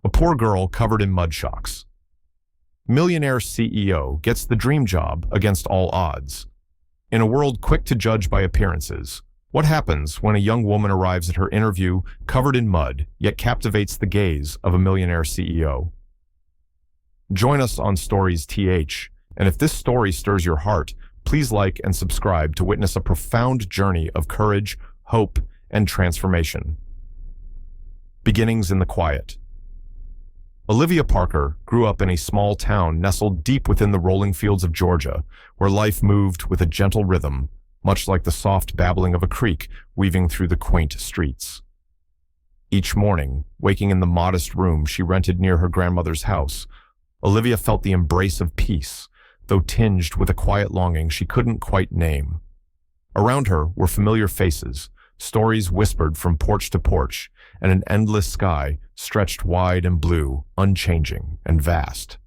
A poor girl covered in mud shocks. Millionaire CEO gets the dream job against all odds. In a world quick to judge by appearances, what happens when a young woman arrives at her interview covered in mud, yet captivates the gaze of a millionaire CEO? Join us on Stories TH, and if this story stirs your heart, please like and subscribe to witness a profound journey of courage, hope, and transformation. Beginnings in the quiet. Olivia Parker grew up in a small town nestled deep within the rolling fields of Georgia, where life moved with a gentle rhythm, much like the soft babbling of a creek weaving through the quaint streets. Each morning, waking in the modest room she rented near her grandmother's house, Olivia felt the embrace of peace, though tinged with a quiet longing she couldn't quite name. Around her were familiar faces, stories whispered from porch to porch, and an endless sky stretched wide and blue, unchanging and vast.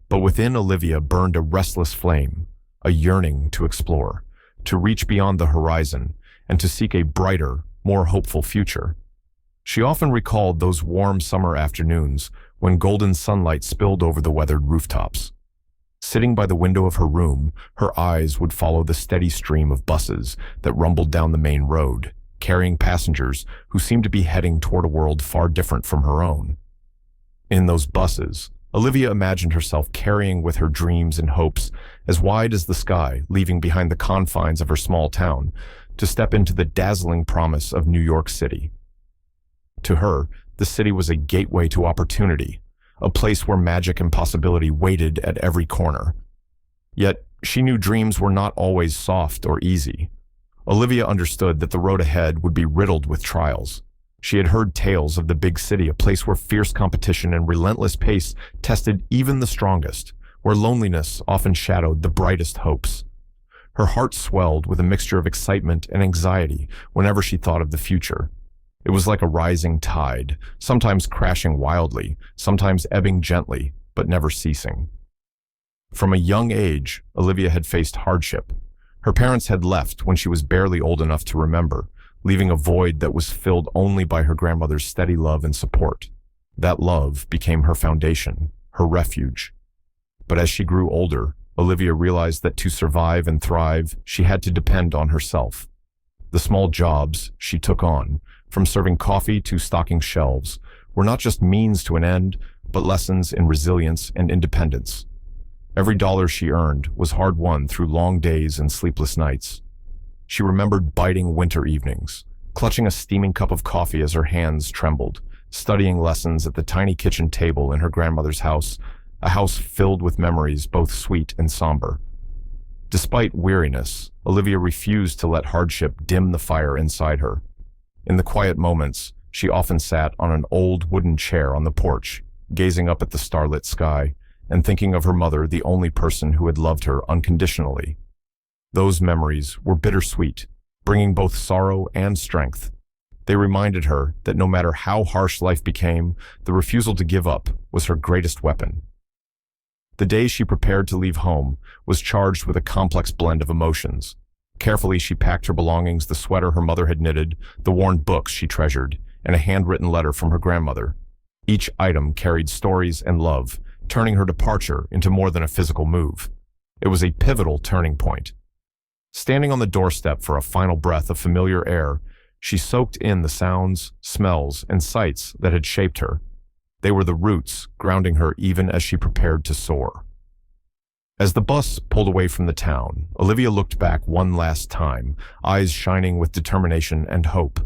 But within Olivia burned a restless flame, a yearning to explore, to reach beyond the horizon, and to seek a brighter, more hopeful future. She often recalled those warm summer afternoons when golden sunlight spilled over the weathered rooftops. Sitting by the window of her room, her eyes would follow the steady stream of buses that rumbled down the main road, carrying passengers who seemed to be heading toward a world far different from her own. In those buses, Olivia imagined herself carrying with her dreams and hopes as wide as the sky, leaving behind the confines of her small town to step into the dazzling promise of New York City. To her, the city was a gateway to opportunity, a place where magic and possibility waited at every corner. Yet, she knew dreams were not always soft or easy. Olivia understood that the road ahead would be riddled with trials. She had heard tales of the big city, a place where fierce competition and relentless pace tested even the strongest, where loneliness often shadowed the brightest hopes. Her heart swelled with a mixture of excitement and anxiety whenever she thought of the future. It was like a rising tide, sometimes crashing wildly, sometimes ebbing gently, but never ceasing. From a young age, Olivia had faced hardship. Her parents had left when she was barely old enough to remember, leaving a void that was filled only by her grandmother's steady love and support. That love became her foundation, her refuge. But as she grew older, Olivia realized that to survive and thrive, she had to depend on herself. The small jobs she took on, from serving coffee to stocking shelves, were not just means to an end, but lessons in resilience and independence. Every dollar she earned was hard-won through long days and sleepless nights. She remembered biting winter evenings, clutching a steaming cup of coffee as her hands trembled, studying lessons at the tiny kitchen table in her grandmother's house, a house filled with memories both sweet and somber. Despite weariness, Olivia refused to let hardship dim the fire inside her. In the quiet moments, she often sat on an old wooden chair on the porch, gazing up at the starlit sky, and thinking of her mother, the only person who had loved her unconditionally. Those memories were bittersweet, bringing both sorrow and strength. They reminded her that no matter how harsh life became, the refusal to give up was her greatest weapon. The day she prepared to leave home was charged with a complex blend of emotions. Carefully, she packed her belongings, the sweater her mother had knitted, the worn books she treasured, and a handwritten letter from her grandmother. Each item carried stories and love, turning her departure into more than a physical move. It was a pivotal turning point. Standing on the doorstep for a final breath of familiar air, she soaked in the sounds, smells, and sights that had shaped her. They were the roots grounding her even as she prepared to soar. As the bus pulled away from the town, Olivia looked back one last time, eyes shining with determination and hope.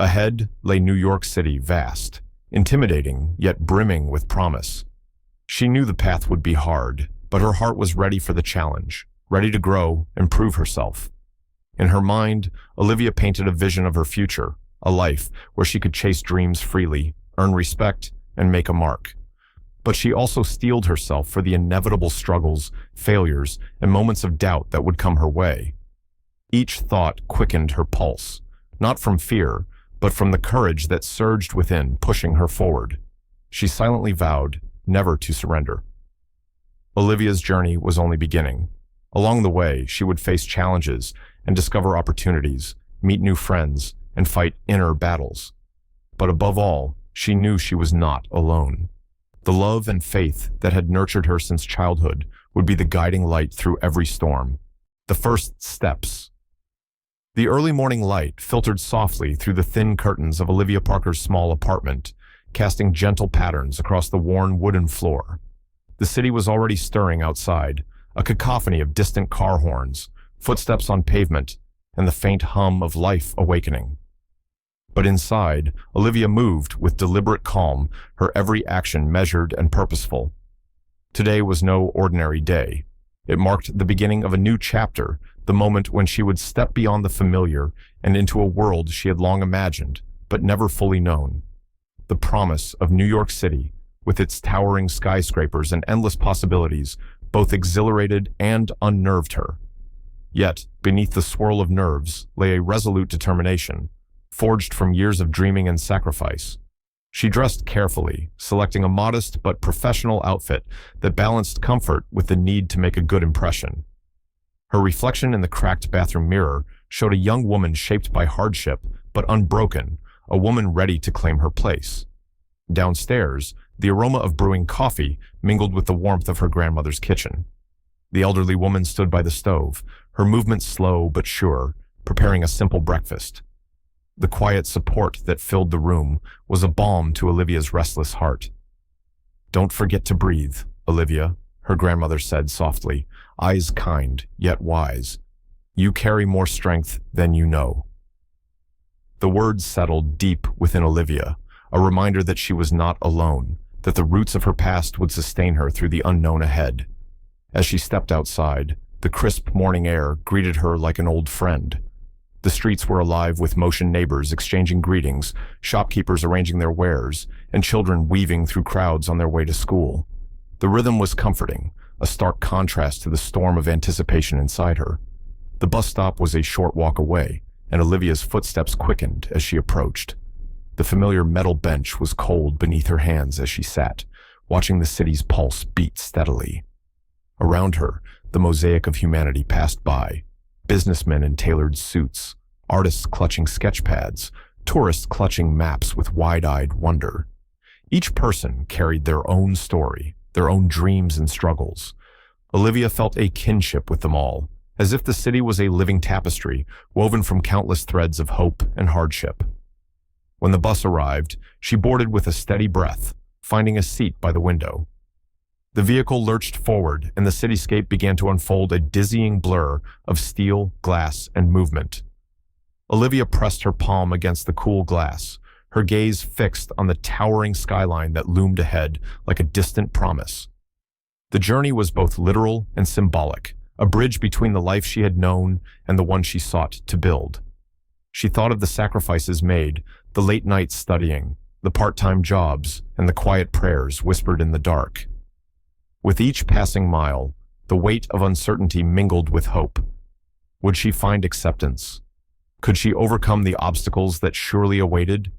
Ahead lay New York City, vast, intimidating, yet brimming with promise. She knew the path would be hard, but her heart was ready for the challenge, ready to grow and prove herself. In her mind, Olivia painted a vision of her future, a life where she could chase dreams freely, earn respect, and make a mark. But she also steeled herself for the inevitable struggles, failures, and moments of doubt that would come her way. Each thought quickened her pulse, not from fear, but from the courage that surged within, pushing her forward. She silently vowed never to surrender. Olivia's journey was only beginning. Along the way, she would face challenges and discover opportunities, meet new friends, and fight inner battles. But above all, She knew she was not alone. The love and faith that had nurtured her since childhood would be the guiding light through every storm. The first steps. The early morning light filtered softly through the thin curtains of Olivia Parker's small apartment, casting gentle patterns across the worn wooden floor. The city was already stirring outside, a cacophony of distant car horns, footsteps on pavement, and the faint hum of life awakening. But inside, Olivia moved with deliberate calm, her every action measured and purposeful. Today was no ordinary day. It marked the beginning of a new chapter, the moment when she would step beyond the familiar and into a world she had long imagined, but never fully known. The promise of New York City, with its towering skyscrapers and endless possibilities, both exhilarated and unnerved her. Yet, beneath the swirl of nerves lay a resolute determination, forged from years of dreaming and sacrifice. She dressed carefully, selecting a modest but professional outfit that balanced comfort with the need to make a good impression. Her reflection in the cracked bathroom mirror showed a young woman shaped by hardship, but unbroken, a woman ready to claim her place. Downstairs, the aroma of brewing coffee mingled with the warmth of her grandmother's kitchen. The elderly woman stood by the stove, her movements slow but sure, preparing a simple breakfast. The quiet support that filled the room was a balm to Olivia's restless heart. "Don't forget to breathe, Olivia," her grandmother said softly, eyes kind yet wise. "You carry more strength than you know." The words settled deep within Olivia, a reminder that she was not alone, that the roots of her past would sustain her through the unknown ahead. As she stepped outside, the crisp morning air greeted her like an old friend. The streets were alive with motion neighbors exchanging greetings, shopkeepers arranging their wares, and children weaving through crowds on their way to school. The rhythm was comforting, a stark contrast to the storm of anticipation inside her. The bus stop was a short walk away, and Olivia's footsteps quickened as she approached. The familiar metal bench was cold beneath her hands as she sat, watching the city's pulse beat steadily. Around her, the mosaic of humanity passed by. Businessmen in tailored suits, artists clutching sketch pads, tourists clutching maps with wide-eyed wonder. Each person carried their own story, their own dreams and struggles. Olivia felt a kinship with them all, as if the city was a living tapestry woven from countless threads of hope and hardship. When the bus arrived, she boarded with a steady breath, finding a seat by the window. The vehicle lurched forward, and the cityscape began to unfold a dizzying blur of steel, glass, and movement. Olivia pressed her palm against the cool glass, her gaze fixed on the towering skyline that loomed ahead like a distant promise. The journey was both literal and symbolic, a bridge between the life she had known and the one she sought to build. She thought of the sacrifices made, the late nights studying, the part-time jobs, and the quiet prayers whispered in the dark. With each passing mile, the weight of uncertainty mingled with hope. Would she find acceptance? Could she overcome the obstacles that surely awaited?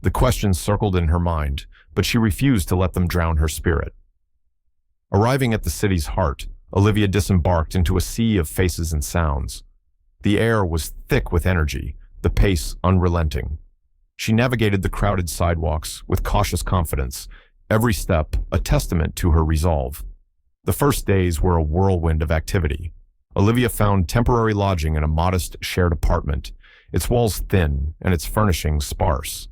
The questions circled in her mind, but she refused to let them drown her spirit. Arriving at the city's heart, Olivia disembarked into a sea of faces and sounds. The air was thick with energy, the pace unrelenting. She navigated the crowded sidewalks with cautious confidence, every step a testament to her resolve. The first days were a whirlwind of activity. Olivia found temporary lodging in a modest shared apartment, its walls thin and its furnishings sparse.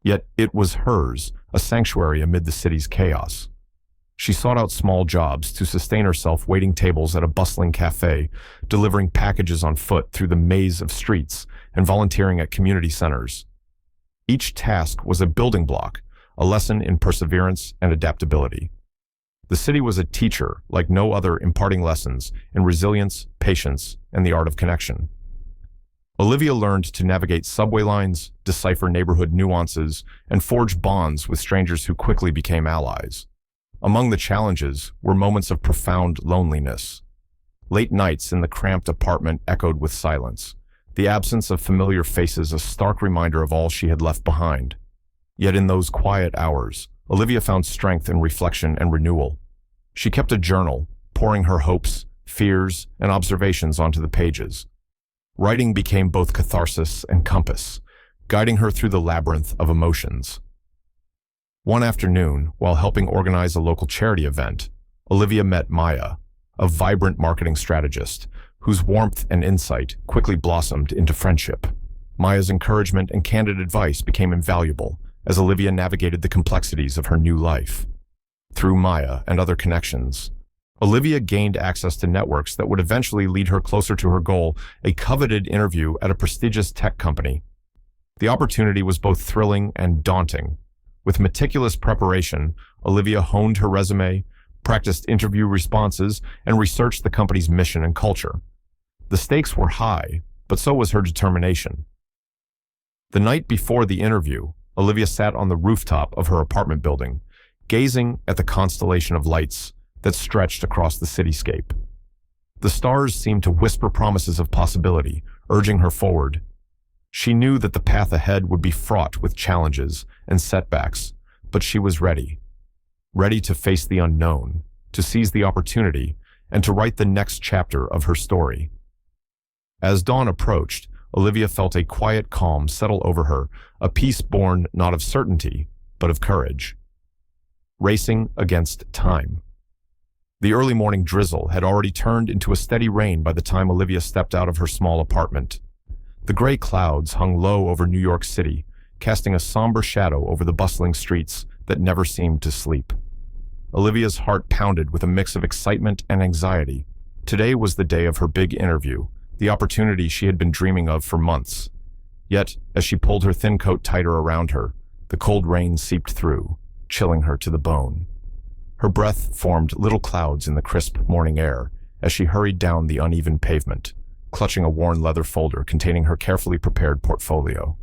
Yet it was hers, a sanctuary amid the city's chaos. She sought out small jobs to sustain herself, waiting tables at a bustling cafe, delivering packages on foot through the maze of streets, and volunteering at community centers. Each task was a building block, a lesson in perseverance and adaptability. The city was a teacher like no other, imparting lessons in resilience, patience, and the art of connection. Olivia learned to navigate subway lines, decipher neighborhood nuances, and forge bonds with strangers who quickly became allies. Among the challenges were moments of profound loneliness. Late nights in the cramped apartment echoed with silence, the absence of familiar faces a stark reminder of all she had left behind. Yet in those quiet hours, Olivia found strength in reflection and renewal. She kept a journal, pouring her hopes, fears, and observations onto the pages. Writing became both catharsis and compass, guiding her through the labyrinth of emotions. One afternoon, while helping organize a local charity event, Olivia met Maya, a vibrant marketing strategist, whose warmth and insight quickly blossomed into friendship. Maya's encouragement and candid advice became invaluable as Olivia navigated the complexities of her new life. Through Maya and other connections, Olivia gained access to networks that would eventually lead her closer to her goal, a coveted interview at a prestigious tech company. The opportunity was both thrilling and daunting. With meticulous preparation, Olivia honed her resume, practiced interview responses, and researched the company's mission and culture. The stakes were high, but so was her determination. The night before the interview, Olivia sat on the rooftop of her apartment building, gazing at the constellation of lights that stretched across the cityscape. The stars seemed to whisper promises of possibility, urging her forward. She knew that the path ahead would be fraught with challenges and setbacks, but she was ready. Ready to face the unknown, to seize the opportunity, and to write the next chapter of her story. As dawn approached, Olivia felt a quiet calm settle over her, a peace born not of certainty, but of courage. Racing against time. The early morning drizzle had already turned into a steady rain by the time Olivia stepped out of her small apartment. The gray clouds hung low over New York City, casting a somber shadow over the bustling streets that never seemed to sleep. Olivia's heart pounded with a mix of excitement and anxiety. Today was the day of her big interview, the opportunity she had been dreaming of for months. Yet, as she pulled her thin coat tighter around her, the cold rain seeped through, chilling her to the bone. Her breath formed little clouds in the crisp morning air as she hurried down the uneven pavement, clutching a worn leather folder containing her carefully prepared portfolio.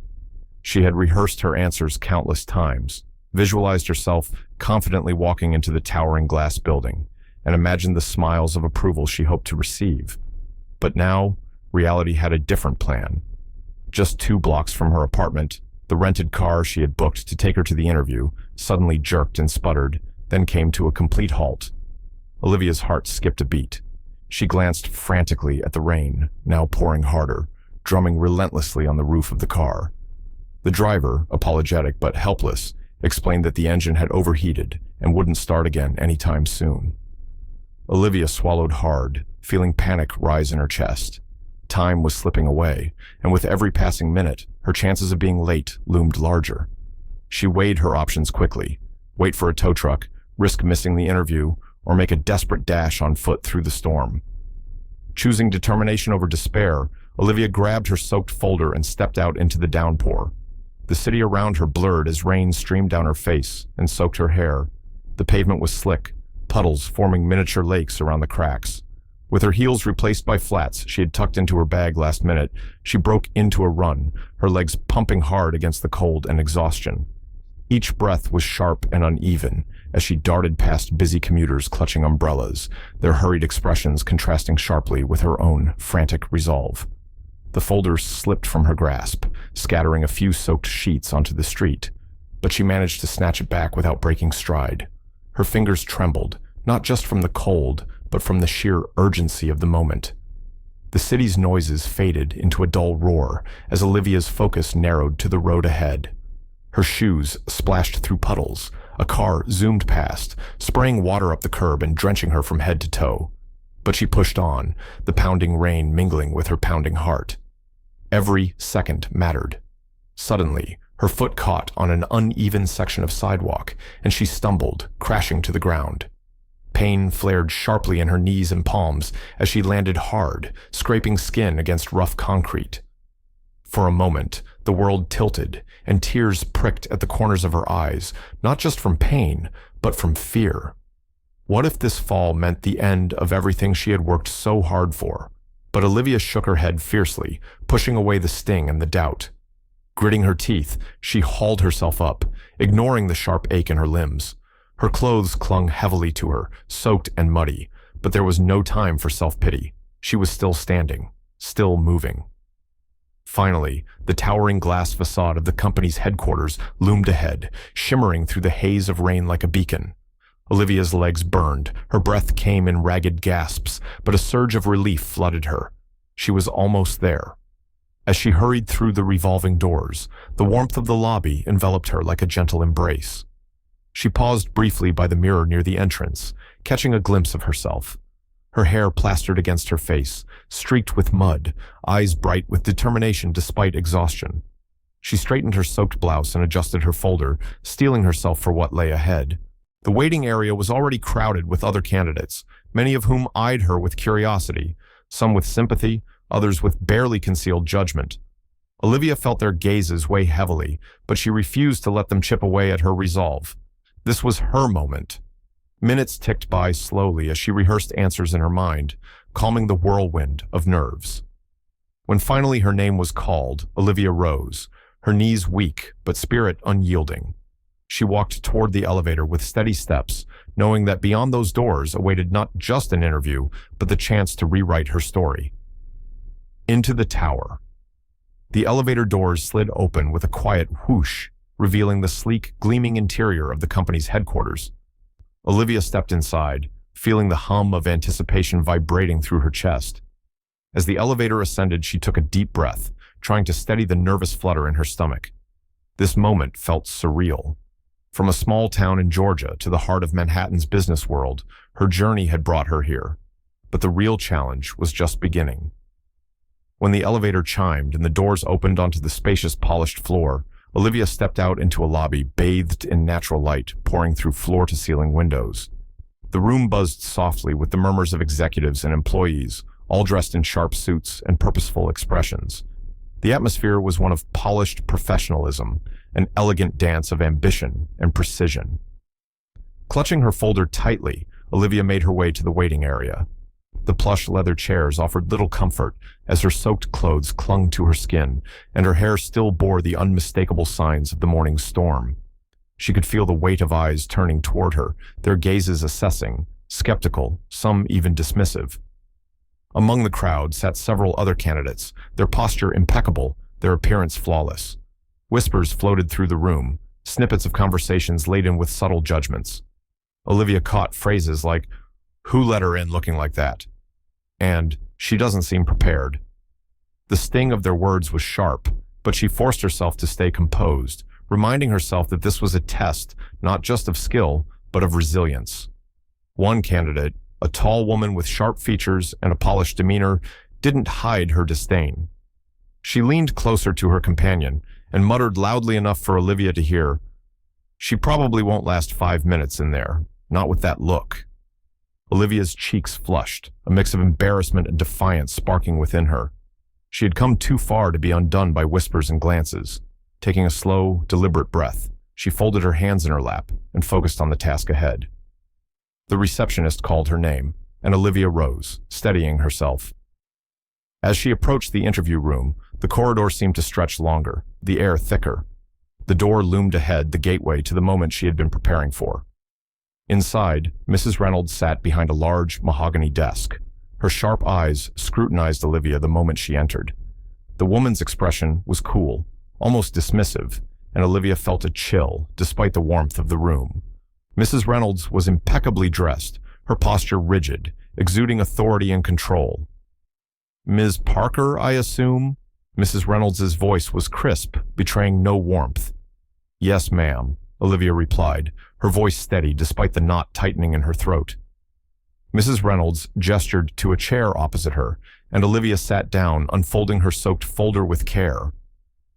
She had rehearsed her answers countless times, visualized herself confidently walking into the towering glass building, and imagined the smiles of approval she hoped to receive. But now, reality had a different plan. Just 2 blocks from her apartment, the rented car she had booked to take her to the interview suddenly jerked and sputtered, then came to a complete halt. Olivia's heart skipped a beat. She glanced frantically at the rain, now pouring harder, drumming relentlessly on the roof of the car. The driver, apologetic but helpless, explained that the engine had overheated and wouldn't start again anytime soon. Olivia swallowed hard, feeling panic rise in her chest. Time was slipping away, and with every passing minute, her chances of being late loomed larger. She weighed her options quickly: wait for a tow truck, risk missing the interview, or make a desperate dash on foot through the storm. Choosing determination over despair, Olivia grabbed her soaked folder and stepped out into the downpour. The city around her blurred as rain streamed down her face and soaked her hair. The pavement was slick, puddles forming miniature lakes around the cracks. With her heels replaced by flats she had tucked into her bag last minute, she broke into a run, her legs pumping hard against the cold and exhaustion. Each breath was sharp and uneven as she darted past busy commuters clutching umbrellas, their hurried expressions contrasting sharply with her own frantic resolve. The folder slipped from her grasp, scattering a few soaked sheets onto the street, but she managed to snatch it back without breaking stride. Her fingers trembled, not just from the cold, but from the sheer urgency of the moment. The city's noises faded into a dull roar as Olivia's focus narrowed to the road ahead. Her shoes splashed through puddles. A car zoomed past, spraying water up the curb and drenching her from head to toe. But she pushed on, the pounding rain mingling with her pounding heart. Every second mattered. Suddenly, her foot caught on an uneven section of sidewalk, and she stumbled, crashing to the ground. Pain flared sharply in her knees and palms as she landed hard, scraping skin against rough concrete. For a moment, the world tilted, and tears pricked at the corners of her eyes, not just from pain, but from fear. What if this fall meant the end of everything she had worked so hard for? But Olivia shook her head fiercely, pushing away the sting and the doubt. Gritting her teeth, she hauled herself up, ignoring the sharp ache in her limbs. Her clothes clung heavily to her, soaked and muddy, but there was no time for self-pity. She was still standing, still moving. Finally, the towering glass facade of the company's headquarters loomed ahead, shimmering through the haze of rain like a beacon. Olivia's legs burned, her breath came in ragged gasps, but a surge of relief flooded her. She was almost there. As she hurried through the revolving doors, the warmth of the lobby enveloped her like a gentle embrace. She paused briefly by the mirror near the entrance, catching a glimpse of herself. Her hair plastered against her face, streaked with mud, eyes bright with determination despite exhaustion. She straightened her soaked blouse and adjusted her folder, steeling herself for what lay ahead. The waiting area was already crowded with other candidates, many of whom eyed her with curiosity, some with sympathy, others with barely concealed judgment. Olivia felt their gazes weigh heavily, but she refused to let them chip away at her resolve. This was her moment. Minutes ticked by slowly as she rehearsed answers in her mind, calming the whirlwind of nerves. When finally her name was called, Olivia rose, her knees weak but spirit unyielding. She walked toward the elevator with steady steps, knowing that beyond those doors awaited not just an interview, but the chance to rewrite her story. Into the tower. The elevator doors slid open with a quiet whoosh, revealing the sleek, gleaming interior of the company's headquarters. Olivia stepped inside, feeling the hum of anticipation vibrating through her chest. As the elevator ascended, she took a deep breath, trying to steady the nervous flutter in her stomach. This moment felt surreal. From a small town in Georgia to the heart of Manhattan's business world, her journey had brought her here. But the real challenge was just beginning. When the elevator chimed and the doors opened onto the spacious, polished floor, Olivia stepped out into a lobby bathed in natural light pouring through floor-to-ceiling windows. The room buzzed softly with the murmurs of executives and employees, all dressed in sharp suits and purposeful expressions. The atmosphere was one of polished professionalism, an elegant dance of ambition and precision. Clutching her folder tightly, Olivia made her way to the waiting area. The plush leather chairs offered little comfort as her soaked clothes clung to her skin, and her hair still bore the unmistakable signs of the morning's storm. She could feel the weight of eyes turning toward her, their gazes assessing, skeptical, some even dismissive. Among the crowd sat several other candidates, their posture impeccable, their appearance flawless. Whispers floated through the room, snippets of conversations laden with subtle judgments. Olivia caught phrases like, "Who let her in looking like that?" and "She doesn't seem prepared." The sting of their words was sharp, but she forced herself to stay composed, reminding herself that this was a test, not just of skill, but of resilience. One candidate, a tall woman with sharp features and a polished demeanor, didn't hide her disdain. She leaned closer to her companion and muttered loudly enough for Olivia to hear, "She probably won't last 5 minutes in there, not with that look." Olivia's cheeks flushed, a mix of embarrassment and defiance sparking within her. She had come too far to be undone by whispers and glances. Taking a slow, deliberate breath, she folded her hands in her lap and focused on the task ahead. The receptionist called her name, and Olivia rose, steadying herself. As she approached the interview room, the corridor seemed to stretch longer, the air thicker. The door loomed ahead, the gateway to the moment she had been preparing for. Inside, Mrs. Reynolds sat behind a large mahogany desk. Her sharp eyes scrutinized Olivia the moment she entered. The woman's expression was cool, almost dismissive, and Olivia felt a chill despite the warmth of the room. Mrs. Reynolds was impeccably dressed, her posture rigid, exuding authority and control. "Ms. Parker, I assume?" Mrs. Reynolds's voice was crisp, betraying no warmth. "Yes, ma'am," Olivia replied, her voice steady despite the knot tightening in her throat. Mrs. Reynolds gestured to a chair opposite her, and Olivia sat down, unfolding her soaked folder with care.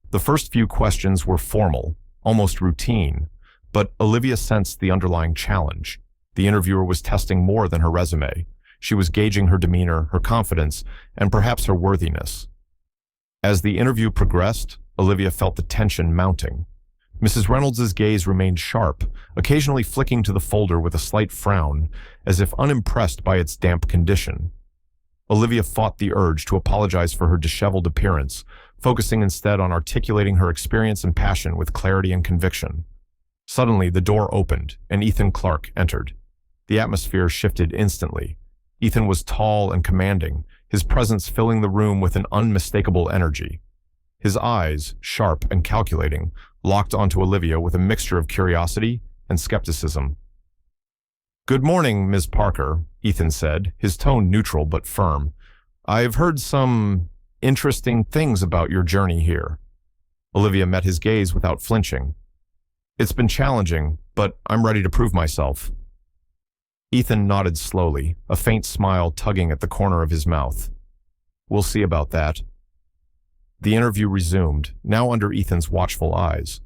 The first few questions were formal, almost routine, but Olivia sensed the underlying challenge. The interviewer was testing more than her resume. She was gauging her demeanor, her confidence, and perhaps her worthiness. As the interview progressed, Olivia felt the tension mounting. Mrs. Reynolds's gaze remained sharp, occasionally flicking to the folder with a slight frown, as if unimpressed by its damp condition. Olivia fought the urge to apologize for her disheveled appearance, focusing instead on articulating her experience and passion with clarity and conviction. Suddenly, the door opened, and Ethan Clark entered. The atmosphere shifted instantly. Ethan was tall and commanding, his presence filling the room with an unmistakable energy. His eyes, sharp and calculating, locked onto Olivia with a mixture of curiosity and skepticism. "Good morning, Ms. Parker," Ethan said, his tone neutral but firm. "I've heard some interesting things about your journey here." Olivia met his gaze without flinching. It's been challenging, but I'm ready to prove myself. Ethan nodded slowly, a faint smile tugging at the corner of his mouth. We'll see about that. The interview resumed, now under Ethan's watchful eyes.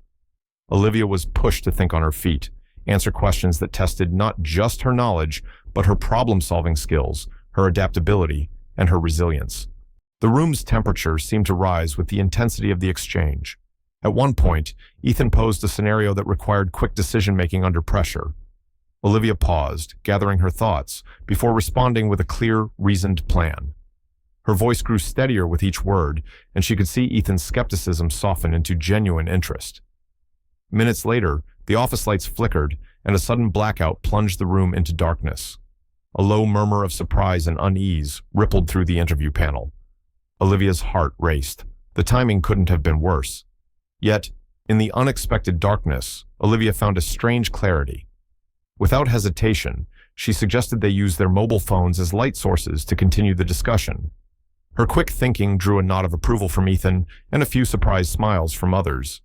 Olivia was pushed to think on her feet, answer questions that tested not just her knowledge, but her problem-solving skills, her adaptability, and her resilience. The room's temperature seemed to rise with the intensity of the exchange. At one point, Ethan posed a scenario that required quick decision-making under pressure. Olivia paused, gathering her thoughts, before responding with a clear, reasoned plan. Her voice grew steadier with each word, and she could see Ethan's skepticism soften into genuine interest. Minutes later, the office lights flickered, and a sudden blackout plunged the room into darkness. A low murmur of surprise and unease rippled through the interview panel. Olivia's heart raced. The timing couldn't have been worse. Yet, in the unexpected darkness, Olivia found a strange clarity. Without hesitation, she suggested they use their mobile phones as light sources to continue the discussion. Her quick thinking drew a nod of approval from Ethan and a few surprised smiles from others.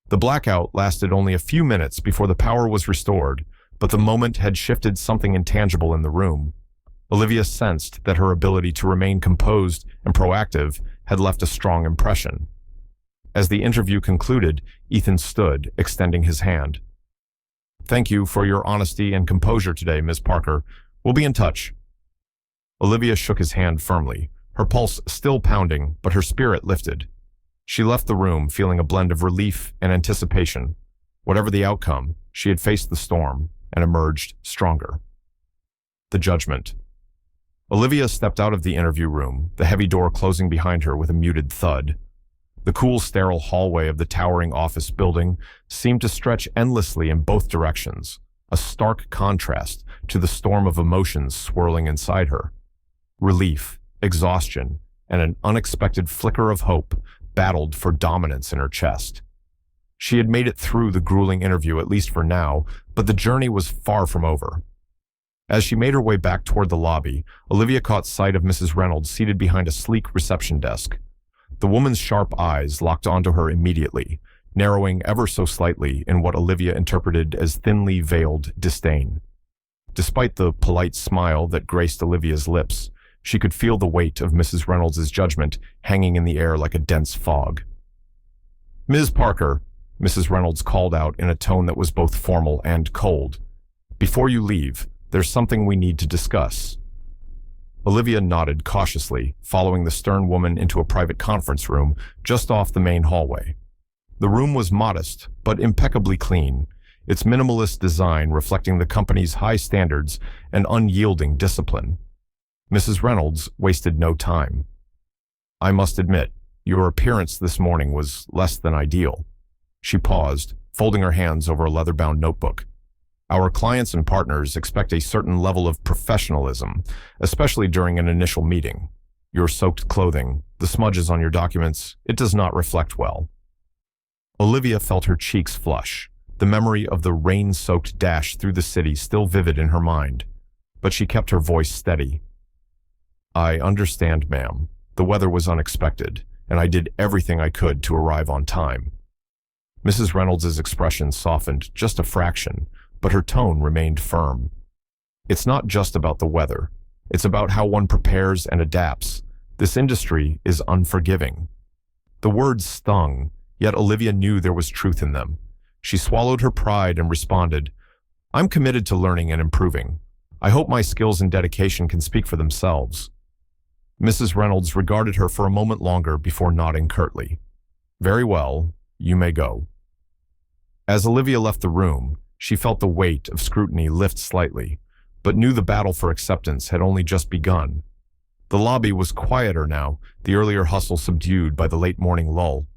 The blackout lasted only a few minutes before the power was restored, but the moment had shifted something intangible in the room. Olivia sensed that her ability to remain composed and proactive had left a strong impression. As the interview concluded, Ethan stood, extending his hand. "Thank you for your honesty and composure today, Ms. Parker. We'll be in touch." Olivia shook his hand firmly, her pulse still pounding, but her spirit lifted. She left the room feeling a blend of relief and anticipation. Whatever the outcome, she had faced the storm and emerged stronger. The judgment. Olivia stepped out of the interview room, the heavy door closing behind her with a muted thud. The cool, sterile hallway of the towering office building seemed to stretch endlessly in both directions, a stark contrast to the storm of emotions swirling inside her. Relief, exhaustion, and an unexpected flicker of hope battled for dominance in her chest. She had made it through the grueling interview, at least for now, but the journey was far from over. As she made her way back toward the lobby, Olivia caught sight of Mrs. Reynolds seated behind a sleek reception desk. The woman's sharp eyes locked onto her immediately, narrowing ever so slightly in what Olivia interpreted as thinly veiled disdain. Despite the polite smile that graced Olivia's lips, she could feel the weight of Mrs. Reynolds' judgment hanging in the air like a dense fog. "Ms. Parker," Mrs. Reynolds called out in a tone that was both formal and cold. "Before you leave, there's something we need to discuss." Olivia nodded cautiously, following the stern woman into a private conference room just off the main hallway. The room was modest, but impeccably clean, its minimalist design reflecting the company's high standards and unyielding discipline. Mrs. Reynolds wasted no time. "I must admit, your appearance this morning was less than ideal." She paused, folding her hands over a leather-bound notebook. "Our clients and partners expect a certain level of professionalism, especially during an initial meeting. Your soaked clothing, the smudges on your documents, it does not reflect well." Olivia felt her cheeks flush, the memory of the rain-soaked dash through the city still vivid in her mind. But she kept her voice steady. "I understand, ma'am. The weather was unexpected, and I did everything I could to arrive on time." Mrs. Reynolds' expression softened just a fraction, but her tone remained firm. "It's not just about the weather. It's about how one prepares and adapts. This industry is unforgiving." The words stung, yet Olivia knew there was truth in them. She swallowed her pride and responded, "I'm committed to learning and improving. I hope my skills and dedication can speak for themselves." Mrs. Reynolds regarded her for a moment longer before nodding curtly. "Very well, you may go." As Olivia left the room, she felt the weight of scrutiny lift slightly, but knew the battle for acceptance had only just begun. The lobby was quieter now, the earlier hustle subdued by the late morning lull.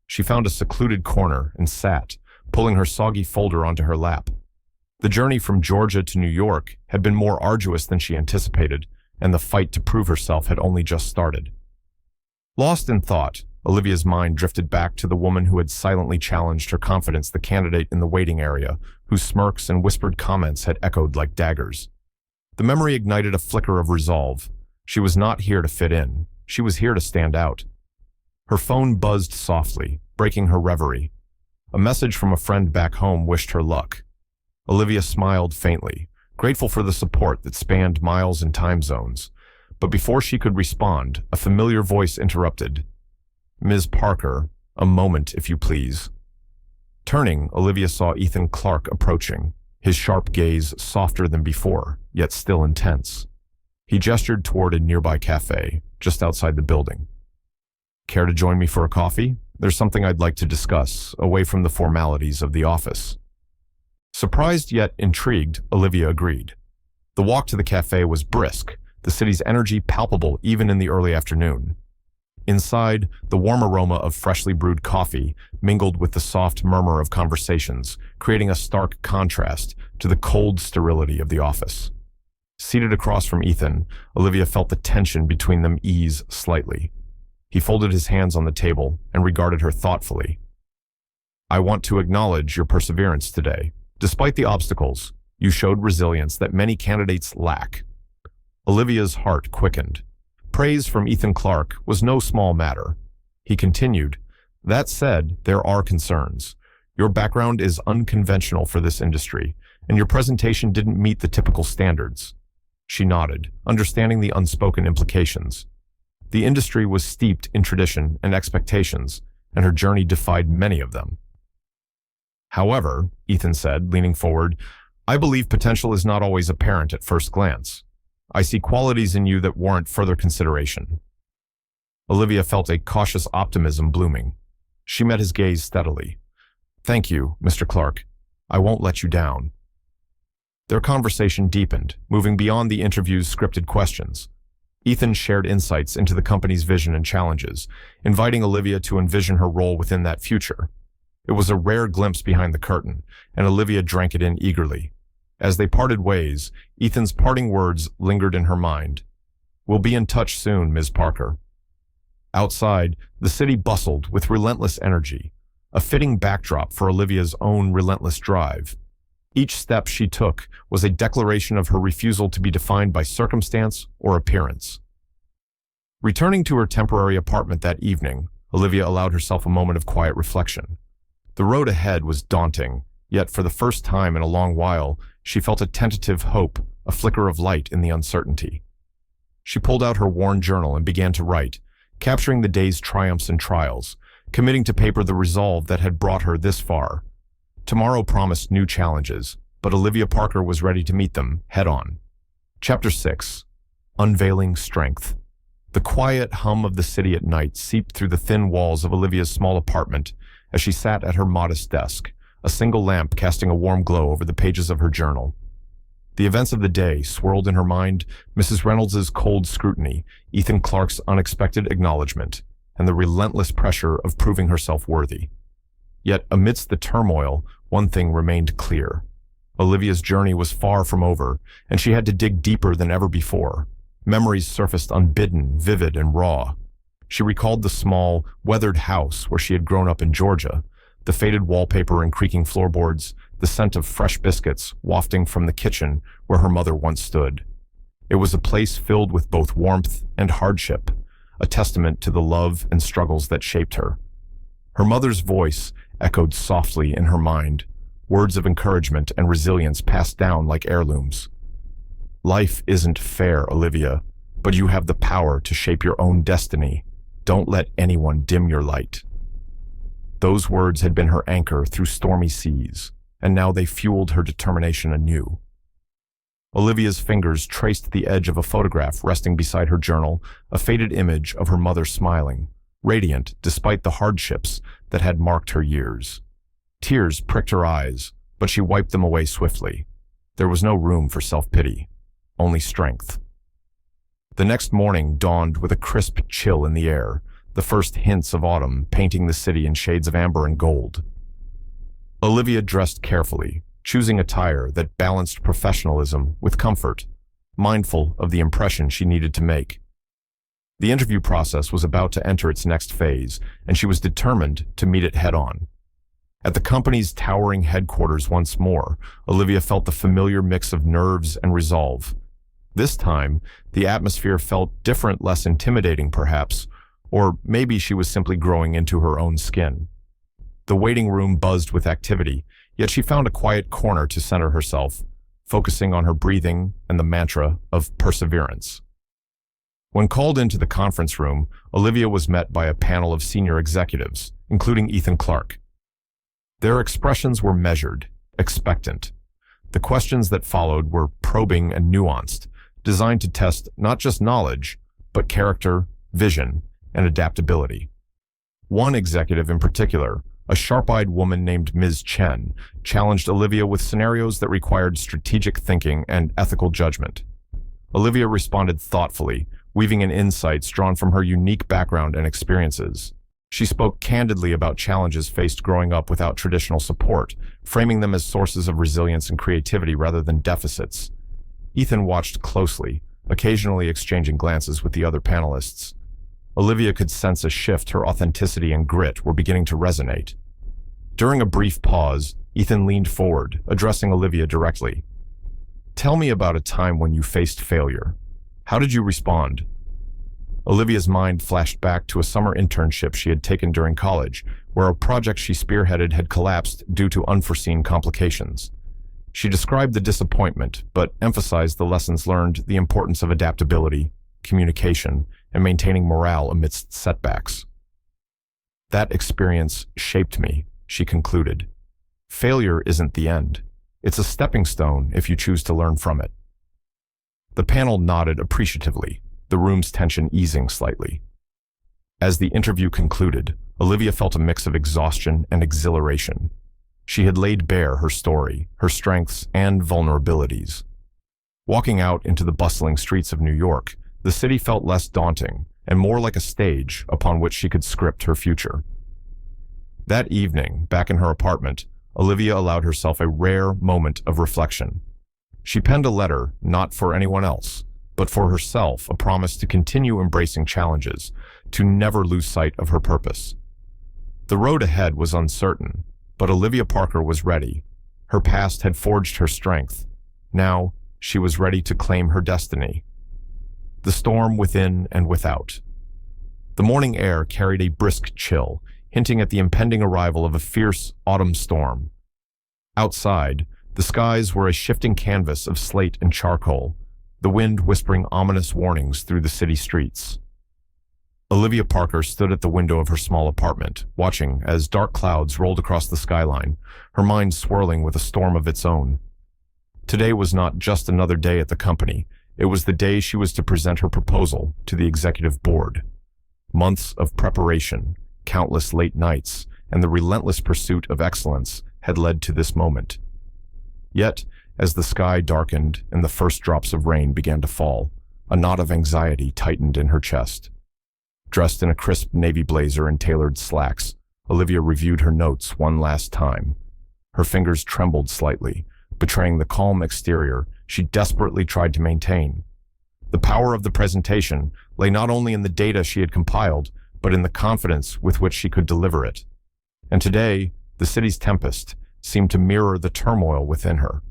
She found a secluded corner and sat, pulling her soggy folder onto her lap. The journey from Georgia to New York had been more arduous than she anticipated, and the fight to prove herself had only just started. Lost in thought, Olivia's mind drifted back to the woman who had silently challenged her confidence, the candidate in the waiting area, whose smirks and whispered comments had echoed like daggers. The memory ignited a flicker of resolve. She was not here to fit in. She was here to stand out. Her phone buzzed softly, breaking her reverie. A message from a friend back home wished her luck. Olivia smiled faintly, grateful for the support that spanned miles and time zones. But before she could respond, a familiar voice interrupted. "Ms. Parker, a moment, if you please." Turning, Olivia saw Ethan Clark approaching, his sharp gaze softer than before, yet still intense. He gestured toward a nearby cafe, just outside the building. "Care to join me for a coffee? There's something I'd like to discuss, away from the formalities of the office." Surprised yet intrigued, Olivia agreed. The walk to the cafe was brisk, the city's energy palpable even in the early afternoon. Inside, the warm aroma of freshly brewed coffee mingled with the soft murmur of conversations, creating a stark contrast to the cold sterility of the office. Seated across from Ethan, Olivia felt the tension between them ease slightly. He folded his hands on the table and regarded her thoughtfully. "I want to acknowledge your perseverance today. Despite the obstacles, you showed resilience that many candidates lack." Olivia's heart quickened. Praise from Ethan Clark was no small matter. He continued, "That said, there are concerns. Your background is unconventional for this industry, and your presentation didn't meet the typical standards." She nodded, understanding the unspoken implications. The industry was steeped in tradition and expectations, and her journey defied many of them. "However," Ethan said, leaning forward, "I believe potential is not always apparent at first glance. I see qualities in you that warrant further consideration." Olivia felt a cautious optimism blooming. She met his gaze steadily. "Thank you, Mr. Clark. I won't let you down." Their conversation deepened, moving beyond the interview's scripted questions. Ethan shared insights into the company's vision and challenges, inviting Olivia to envision her role within that future. It was a rare glimpse behind the curtain, and Olivia drank it in eagerly. As they parted ways, Ethan's parting words lingered in her mind. "We'll be in touch soon, Ms. Parker." Outside, the city bustled with relentless energy, a fitting backdrop for Olivia's own relentless drive. Each step she took was a declaration of her refusal to be defined by circumstance or appearance. Returning to her temporary apartment that evening, Olivia allowed herself a moment of quiet reflection. The road ahead was daunting, yet for the first time in a long while, she felt a tentative hope, a flicker of light in the uncertainty. She pulled out her worn journal and began to write, capturing the day's triumphs and trials, committing to paper the resolve that had brought her this far. Tomorrow promised new challenges, but Olivia Parker was ready to meet them head-on. Chapter 6. Unveiling Strength. The quiet hum of the city at night seeped through the thin walls of Olivia's small apartment as she sat at her modest desk, a single lamp casting a warm glow over the pages of her journal. The events of the day swirled in her mind, Mrs. Reynolds's cold scrutiny, Ethan Clark's unexpected acknowledgement, and the relentless pressure of proving herself worthy. Yet amidst the turmoil, one thing remained clear. Olivia's journey was far from over, and she had to dig deeper than ever before. Memories surfaced unbidden, vivid, and raw. She recalled the small, weathered house where she had grown up in Georgia, the faded wallpaper and creaking floorboards, the scent of fresh biscuits wafting from the kitchen where her mother once stood. It was a place filled with both warmth and hardship, a testament to the love and struggles that shaped her. Her mother's voice echoed softly in her mind, words of encouragement and resilience passed down like heirlooms. "Life isn't fair, Olivia, but you have the power to shape your own destiny. Don't let anyone dim your light." Those words had been her anchor through stormy seas, and now they fueled her determination anew. Olivia's fingers traced the edge of a photograph resting beside her journal, a faded image of her mother smiling, radiant despite the hardships that had marked her years. Tears pricked her eyes, but she wiped them away swiftly. There was no room for self-pity, only strength. The next morning dawned with a crisp chill in the air, the first hints of autumn painting the city in shades of amber and gold. Olivia dressed carefully, choosing attire that balanced professionalism with comfort, mindful of the impression she needed to make. The interview process was about to enter its next phase, and she was determined to meet it head-on. At the company's towering headquarters once more, Olivia felt the familiar mix of nerves and resolve. This time, the atmosphere felt different, less intimidating perhaps, or maybe she was simply growing into her own skin. The waiting room buzzed with activity, yet she found a quiet corner to center herself, focusing on her breathing and the mantra of perseverance. When called into the conference room, Olivia was met by a panel of senior executives, including Ethan Clark. Their expressions were measured, expectant. The questions that followed were probing and nuanced, designed to test not just knowledge, but character, vision, and adaptability. One executive in particular, a sharp-eyed woman named Ms. Chen, challenged Olivia with scenarios that required strategic thinking and ethical judgment. Olivia responded thoughtfully, weaving in insights drawn from her unique background and experiences. She spoke candidly about challenges faced growing up without traditional support, framing them as sources of resilience and creativity rather than deficits. Ethan watched closely, occasionally exchanging glances with the other panelists. Olivia could sense a shift. Her authenticity and grit were beginning to resonate. During a brief pause, Ethan leaned forward, addressing Olivia directly. "Tell me about a time when you faced failure. How did you respond?" Olivia's mind flashed back to a summer internship she had taken during college, where a project she spearheaded had collapsed due to unforeseen complications. She described the disappointment, but emphasized the lessons learned, the importance of adaptability, communication, and maintaining morale amidst setbacks. "That experience shaped me," she concluded. "Failure isn't the end. It's a stepping stone if you choose to learn from it." The panel nodded appreciatively, the room's tension easing slightly. As the interview concluded, Olivia felt a mix of exhaustion and exhilaration. She had laid bare her story, her strengths, and vulnerabilities. Walking out into the bustling streets of New York, the city felt less daunting and more like a stage upon which she could script her future. That evening, back in her apartment, Olivia allowed herself a rare moment of reflection. She penned a letter, not for anyone else, but for herself, a promise to continue embracing challenges, to never lose sight of her purpose. The road ahead was uncertain, but Olivia Parker was ready. Her past had forged her strength. Now, she was ready to claim her destiny. The storm within and without. The morning air carried a brisk chill, hinting at the impending arrival of a fierce autumn storm. Outside, the skies were a shifting canvas of slate and charcoal, the wind whispering ominous warnings through the city streets. Olivia Parker stood at the window of her small apartment, watching as dark clouds rolled across the skyline, her mind swirling with a storm of its own. Today was not just another day at the company. It was the day she was to present her proposal to the executive board. Months of preparation, countless late nights, and the relentless pursuit of excellence had led to this moment. Yet, as the sky darkened and the first drops of rain began to fall, a knot of anxiety tightened in her chest. Dressed in a crisp navy blazer and tailored slacks, Olivia reviewed her notes one last time. Her fingers trembled slightly, betraying the calm exterior she desperately tried to maintain. The power of the presentation lay not only in the data she had compiled, but in the confidence with which she could deliver it. And today, the city's tempest seemed to mirror the turmoil within her.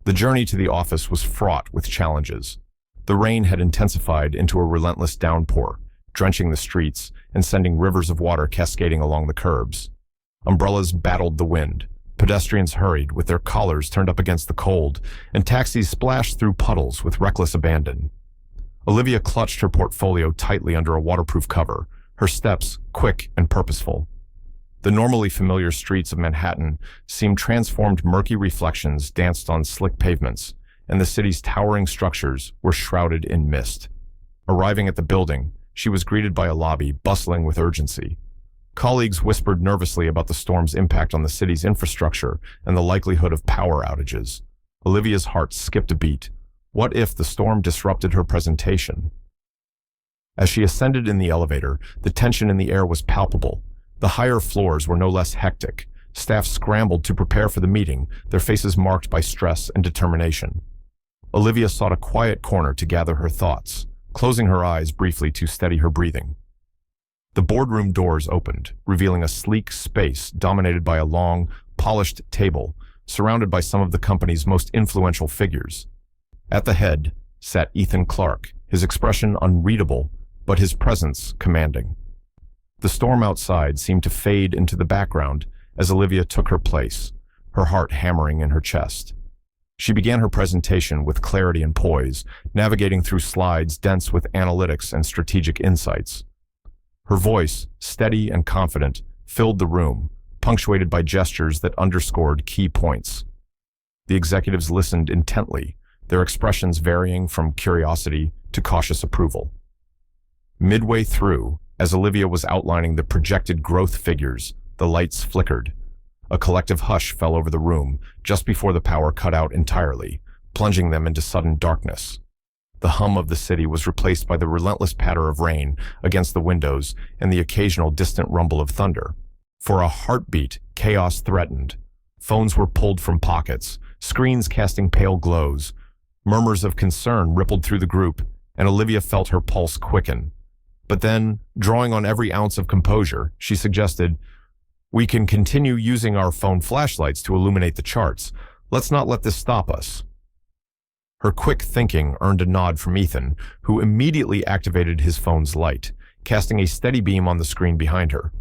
The journey to the office was fraught with challenges. The rain had intensified into a relentless downpour, drenching the streets and sending rivers of water cascading along the curbs. Umbrellas battled the wind, pedestrians hurried with their collars turned up against the cold, and taxis splashed through puddles with reckless abandon. Olivia clutched her portfolio tightly under a waterproof cover, her steps quick and purposeful. The normally familiar streets of Manhattan seemed transformed. Murky reflections danced on slick pavements, and the city's towering structures were shrouded in mist. Arriving at the building, she was greeted by a lobby bustling with urgency. Colleagues whispered nervously about the storm's impact on the city's infrastructure and the likelihood of power outages. Olivia's heart skipped a beat. What if the storm disrupted her presentation? As she ascended in the elevator, the tension in the air was palpable. The higher floors were no less hectic. Staff scrambled to prepare for the meeting, their faces marked by stress and determination. Olivia sought a quiet corner to gather her thoughts, closing her eyes briefly to steady her breathing. The boardroom doors opened, revealing a sleek space dominated by a long, polished table, surrounded by some of the company's most influential figures. At the head sat Ethan Clark, his expression unreadable, but his presence commanding. The storm outside seemed to fade into the background as Olivia took her place, her heart hammering in her chest. She began her presentation with clarity and poise, navigating through slides dense with analytics and strategic insights. Her voice, steady and confident, filled the room, punctuated by gestures that underscored key points. The executives listened intently, their expressions varying from curiosity to cautious approval. Midway through, as Olivia was outlining the projected growth figures, the lights flickered. A collective hush fell over the room just before the power cut out entirely, plunging them into sudden darkness. The hum of the city was replaced by the relentless patter of rain against the windows and the occasional distant rumble of thunder. For a heartbeat, chaos threatened. Phones were pulled from pockets, screens casting pale glows. Murmurs of concern rippled through the group, and Olivia felt her pulse quicken. But then, drawing on every ounce of composure, she suggested, "We can continue using our phone flashlights to illuminate the charts. Let's not let this stop us." Her quick thinking earned a nod from Ethan, who immediately activated his phone's light, casting a steady beam on the screen behind her.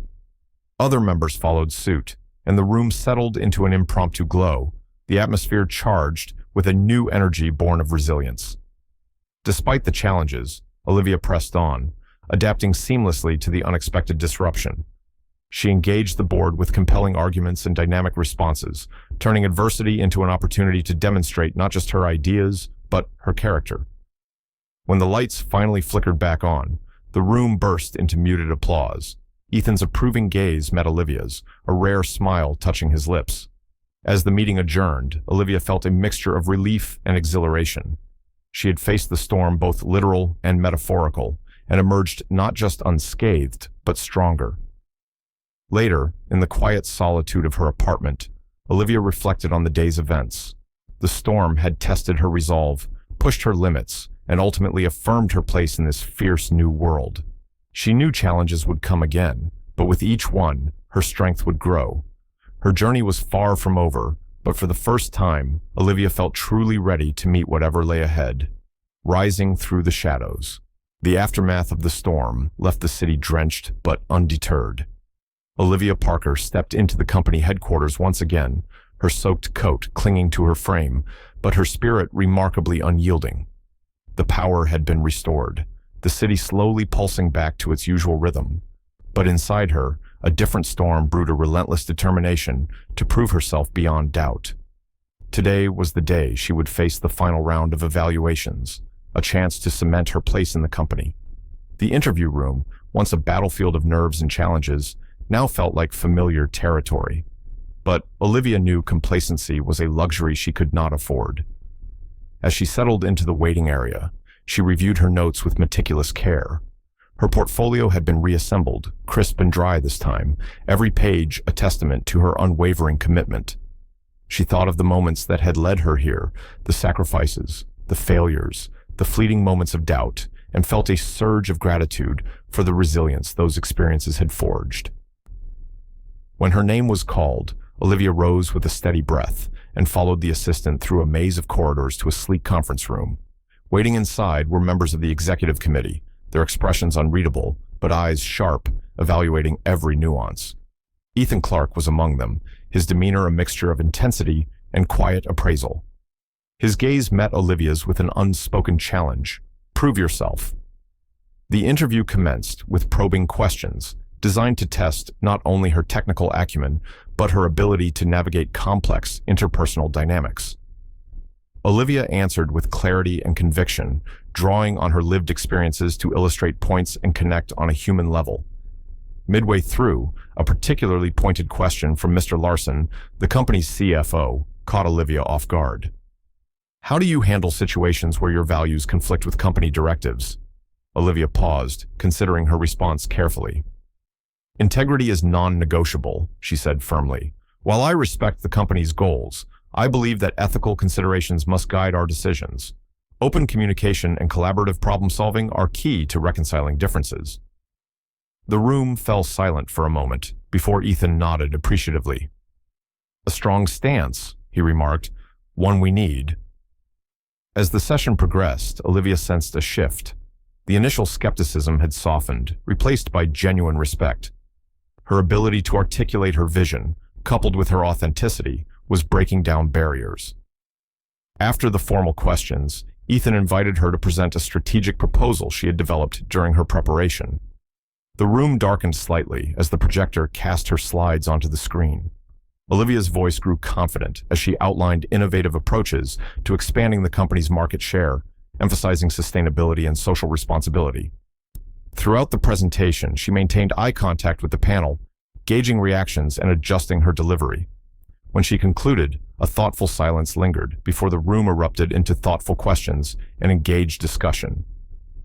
Other members followed suit, and the room settled into an impromptu glow, the atmosphere charged with a new energy born of resilience. Despite the challenges, Olivia pressed on, adapting seamlessly to the unexpected disruption. She engaged the board with compelling arguments and dynamic responses, turning adversity into an opportunity to demonstrate not just her ideas, but her character. When the lights finally flickered back on, the room burst into muted applause. Ethan's approving gaze met Olivia's, a rare smile touching his lips. As the meeting adjourned, Olivia felt a mixture of relief and exhilaration. She had faced the storm both literal and metaphorical, and emerged not just unscathed, but stronger. Later, in the quiet solitude of her apartment, Olivia reflected on the day's events. The storm had tested her resolve, pushed her limits, and ultimately affirmed her place in this fierce new world. She knew challenges would come again, but with each one, her strength would grow. Her journey was far from over, but for the first time, Olivia felt truly ready to meet whatever lay ahead. Rising through the shadows, the aftermath of the storm left the city drenched but undeterred. Olivia Parker stepped into the company headquarters once again, her soaked coat clinging to her frame, but her spirit remarkably unyielding. The power had been restored, the city slowly pulsing back to its usual rhythm. But inside her, a different storm brewed a relentless determination to prove herself beyond doubt. Today was the day she would face the final round of evaluations, a chance to cement her place in the company. The interview room, once a battlefield of nerves and challenges, now felt like familiar territory. But Olivia knew complacency was a luxury she could not afford. As she settled into the waiting area, she reviewed her notes with meticulous care. Her portfolio had been reassembled, crisp and dry this time, every page a testament to her unwavering commitment. She thought of the moments that had led her here, the sacrifices, the failures, the fleeting moments of doubt, and felt a surge of gratitude for the resilience those experiences had forged. When her name was called, Olivia rose with a steady breath and followed the assistant through a maze of corridors to a sleek conference room. Waiting inside were members of the executive committee, their expressions unreadable, but eyes sharp, evaluating every nuance. Ethan Clark was among them, his demeanor a mixture of intensity and quiet appraisal. His gaze met Olivia's with an unspoken challenge. Prove yourself. The interview commenced with probing questions, designed to test not only her technical acumen, but her ability to navigate complex interpersonal dynamics. Olivia answered with clarity and conviction, drawing on her lived experiences to illustrate points and connect on a human level. Midway through, a particularly pointed question from Mr. Larson, the company's CFO, caught Olivia off guard. How do you handle situations where your values conflict with company directives? Olivia paused, considering her response carefully. Integrity is non-negotiable, she said firmly. While I respect the company's goals, I believe that ethical considerations must guide our decisions. Open communication and collaborative problem-solving are key to reconciling differences. The room fell silent for a moment before Ethan nodded appreciatively. A strong stance, he remarked, one we need. As the session progressed, Olivia sensed a shift. The initial skepticism had softened, replaced by genuine respect. Her ability to articulate her vision, coupled with her authenticity, was breaking down barriers. After the formal questions, Ethan invited her to present a strategic proposal she had developed during her preparation. The room darkened slightly as the projector cast her slides onto the screen. Olivia's voice grew confident as she outlined innovative approaches to expanding the company's market share, emphasizing sustainability and social responsibility. Throughout the presentation, she maintained eye contact with the panel, gauging reactions and adjusting her delivery. When she concluded, a thoughtful silence lingered before the room erupted into thoughtful questions and engaged discussion.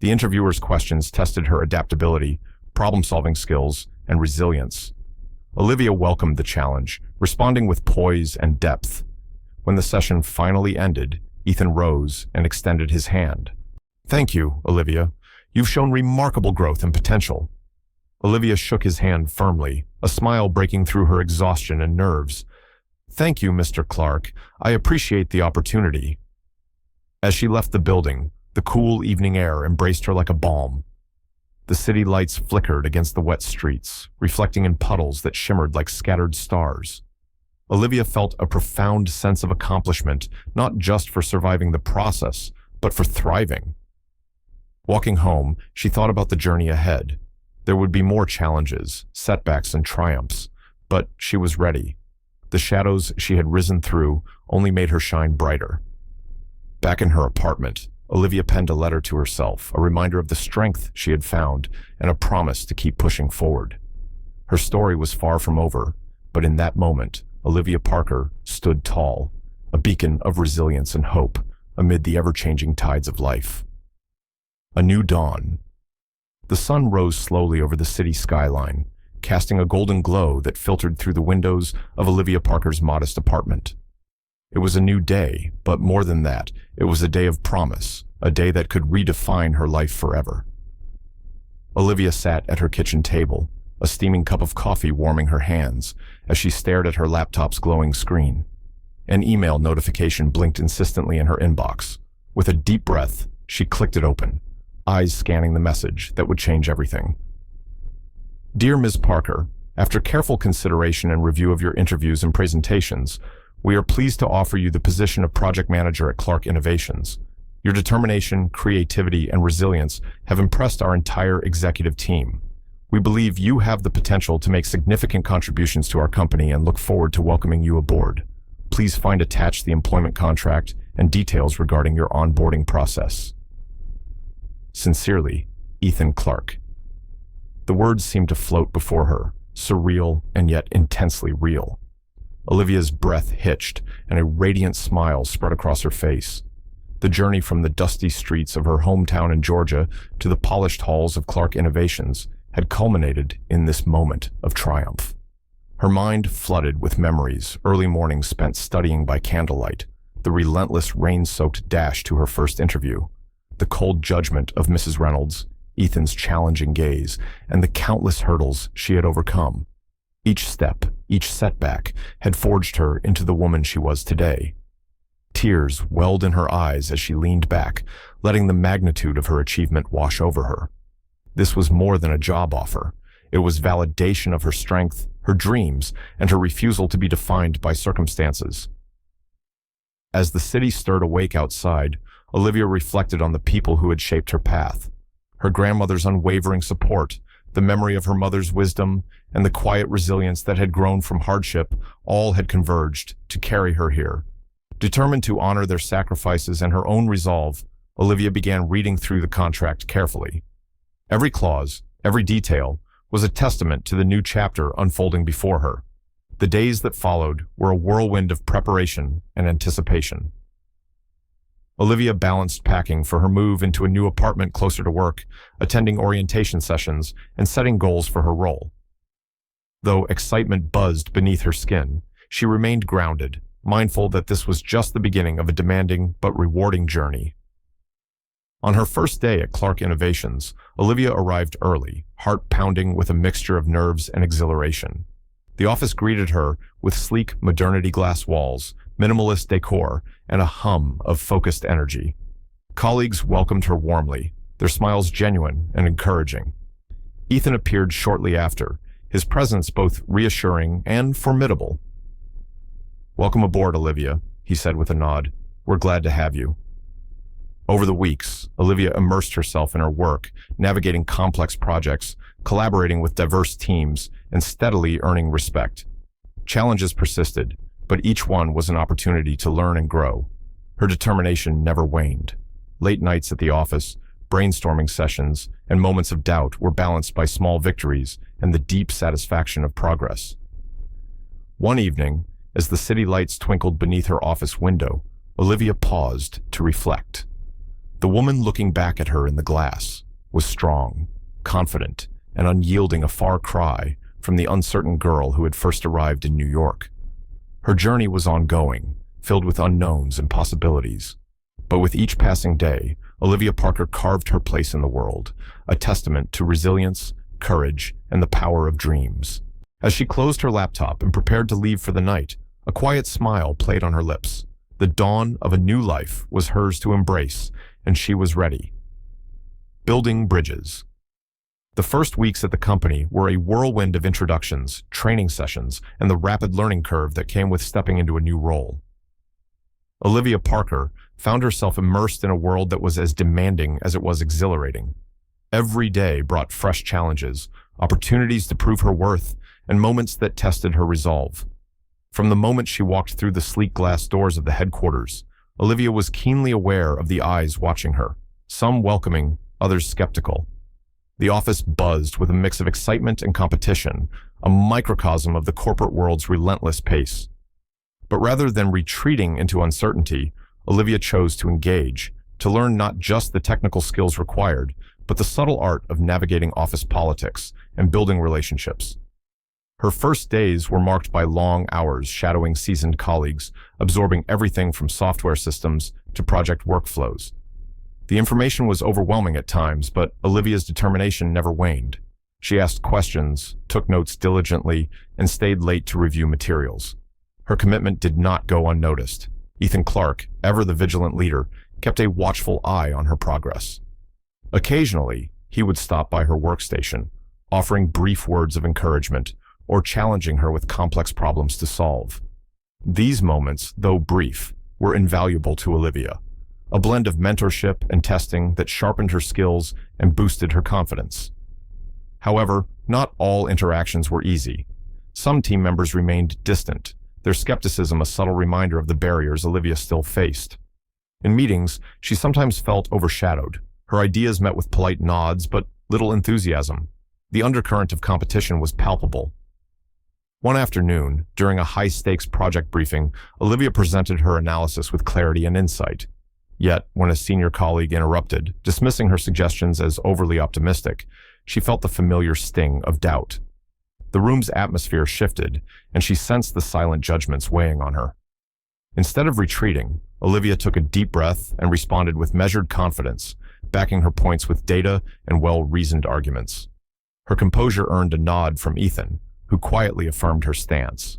The interviewer's questions tested her adaptability, problem-solving skills, and resilience. Olivia welcomed the challenge, responding with poise and depth. When the session finally ended, Ethan rose and extended his hand. "Thank you, Olivia. You've shown remarkable growth and potential." Olivia shook his hand firmly, a smile breaking through her exhaustion and nerves. "Thank you, Mr. Clark. I appreciate the opportunity." As she left the building, the cool evening air embraced her like a balm. The city lights flickered against the wet streets, reflecting in puddles that shimmered like scattered stars. Olivia felt a profound sense of accomplishment, not just for surviving the process, but for thriving. Walking home, she thought about the journey ahead. There would be more challenges, setbacks, and triumphs, but she was ready. The shadows she had risen through only made her shine brighter. Back in her apartment, Olivia penned a letter to herself, a reminder of the strength she had found and a promise to keep pushing forward. Her story was far from over, but in that moment, Olivia Parker stood tall, a beacon of resilience and hope amid the ever-changing tides of life. A new dawn. The sun rose slowly over the city skyline, casting a golden glow that filtered through the windows of Olivia Parker's modest apartment. It was a new day, but more than that, it was a day of promise, a day that could redefine her life forever. Olivia sat at her kitchen table, a steaming cup of coffee warming her hands as she stared at her laptop's glowing screen. An email notification blinked insistently in her inbox. With a deep breath, she clicked it open, eyes scanning the message that would change everything. "Dear Ms. Parker, after careful consideration and review of your interviews and presentations, we are pleased to offer you the position of project manager at Clark Innovations. Your determination, creativity, and resilience have impressed our entire executive team. We believe you have the potential to make significant contributions to our company and look forward to welcoming you aboard. Please find attached the employment contract and details regarding your onboarding process. Sincerely, Ethan Clark." The words seemed to float before her, surreal and yet intensely real. Olivia's breath hitched, and a radiant smile spread across her face. The journey from the dusty streets of her hometown in Georgia to the polished halls of Clark Innovations had culminated in this moment of triumph. Her mind flooded with memories, early mornings spent studying by candlelight, the relentless rain-soaked dash to her first interview, the cold judgment of Mrs. Reynolds, Ethan's challenging gaze, and the countless hurdles she had overcome. Each step, each setback, had forged her into the woman she was today. Tears welled in her eyes as she leaned back, letting the magnitude of her achievement wash over her. This was more than a job offer. It was validation of her strength, her dreams, and her refusal to be defined by circumstances. As the city stirred awake outside, Olivia reflected on the people who had shaped her path. Her grandmother's unwavering support, the memory of her mother's wisdom, and the quiet resilience that had grown from hardship, all had converged to carry her here. Determined to honor their sacrifices and her own resolve, Olivia began reading through the contract carefully. Every clause, every detail, was a testament to the new chapter unfolding before her. The days that followed were a whirlwind of preparation and anticipation. Olivia balanced packing for her move into a new apartment closer to work, attending orientation sessions, and setting goals for her role. Though excitement buzzed beneath her skin, she remained grounded, mindful that this was just the beginning of a demanding but rewarding journey. On her first day at Clark Innovations, Olivia arrived early, heart pounding with a mixture of nerves and exhilaration. The office greeted her with sleek modernity glass walls, minimalist decor, and a hum of focused energy. Colleagues welcomed her warmly, their smiles genuine and encouraging. Ethan appeared shortly after, his presence both reassuring and formidable. "Welcome aboard, Olivia," he said with a nod. "We're glad to have you." Over the weeks, Olivia immersed herself in her work, navigating complex projects, collaborating with diverse teams, and steadily earning respect. Challenges persisted, but each one was an opportunity to learn and grow. Her determination never waned. Late nights at the office, brainstorming sessions, and moments of doubt were balanced by small victories and the deep satisfaction of progress. One evening, as the city lights twinkled beneath her office window, Olivia paused to reflect. The woman looking back at her in the glass was strong, confident, and unyielding, a far cry from the uncertain girl who had first arrived in New York. Her journey was ongoing, filled with unknowns and possibilities. But with each passing day, Olivia Parker carved her place in the world, a testament to resilience, courage, and the power of dreams. As she closed her laptop and prepared to leave for the night, a quiet smile played on her lips. The dawn of a new life was hers to embrace, and she was ready. Building bridges. The first weeks at the company were a whirlwind of introductions, training sessions, and the rapid learning curve that came with stepping into a new role. Olivia Parker found herself immersed in a world that was as demanding as it was exhilarating. Every day brought fresh challenges, opportunities to prove her worth, and moments that tested her resolve. From the moment she walked through the sleek glass doors of the headquarters, Olivia was keenly aware of the eyes watching her, some welcoming, others skeptical. The office buzzed with a mix of excitement and competition, a microcosm of the corporate world's relentless pace. But rather than retreating into uncertainty, Olivia chose to engage, to learn not just the technical skills required, but the subtle art of navigating office politics and building relationships. Her first days were marked by long hours shadowing seasoned colleagues, absorbing everything from software systems to project workflows. The information was overwhelming at times, but Olivia's determination never waned. She asked questions, took notes diligently, and stayed late to review materials. Her commitment did not go unnoticed. Ethan Clark, ever the vigilant leader, kept a watchful eye on her progress. Occasionally, he would stop by her workstation, offering brief words of encouragement, or challenging her with complex problems to solve. These moments, though brief, were invaluable to Olivia, a blend of mentorship and testing that sharpened her skills and boosted her confidence. However, not all interactions were easy. Some team members remained distant, their skepticism a subtle reminder of the barriers Olivia still faced. In meetings, she sometimes felt overshadowed, her ideas met with polite nods but little enthusiasm. The undercurrent of competition was palpable. One afternoon, during a high-stakes project briefing, Olivia presented her analysis with clarity and insight. Yet, when a senior colleague interrupted, dismissing her suggestions as overly optimistic, she felt the familiar sting of doubt. The room's atmosphere shifted, and she sensed the silent judgments weighing on her. Instead of retreating, Olivia took a deep breath and responded with measured confidence, backing her points with data and well-reasoned arguments. Her composure earned a nod from Ethan, who quietly affirmed her stance.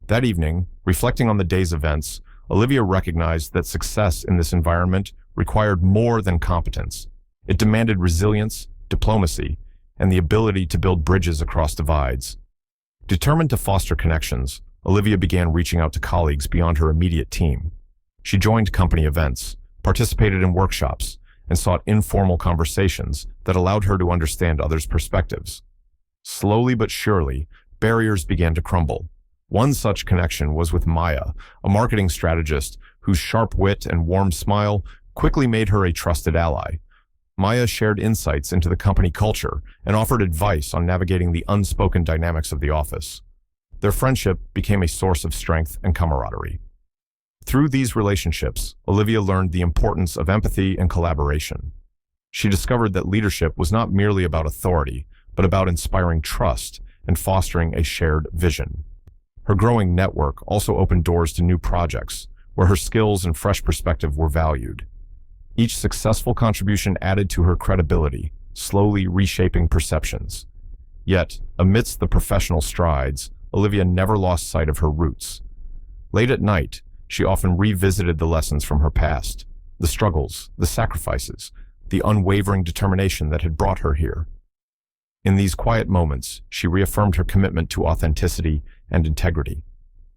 That evening, reflecting on the day's events, Olivia recognized that success in this environment required more than competence. It demanded resilience, diplomacy, and the ability to build bridges across divides. Determined to foster connections, Olivia began reaching out to colleagues beyond her immediate team. She joined company events, participated in workshops, and sought informal conversations that allowed her to understand others' perspectives. Slowly but surely, barriers began to crumble. One such connection was with Maya, a marketing strategist whose sharp wit and warm smile quickly made her a trusted ally. Maya shared insights into the company culture and offered advice on navigating the unspoken dynamics of the office. Their friendship became a source of strength and camaraderie. Through these relationships, Olivia learned the importance of empathy and collaboration. She discovered that leadership was not merely about authority, but about inspiring trust and fostering a shared vision. Her growing network also opened doors to new projects, where her skills and fresh perspective were valued. Each successful contribution added to her credibility, slowly reshaping perceptions. Yet, amidst the professional strides, Olivia never lost sight of her roots. Late at night, she often revisited the lessons from her past, the struggles, the sacrifices, the unwavering determination that had brought her here. In these quiet moments, she reaffirmed her commitment to authenticity and integrity.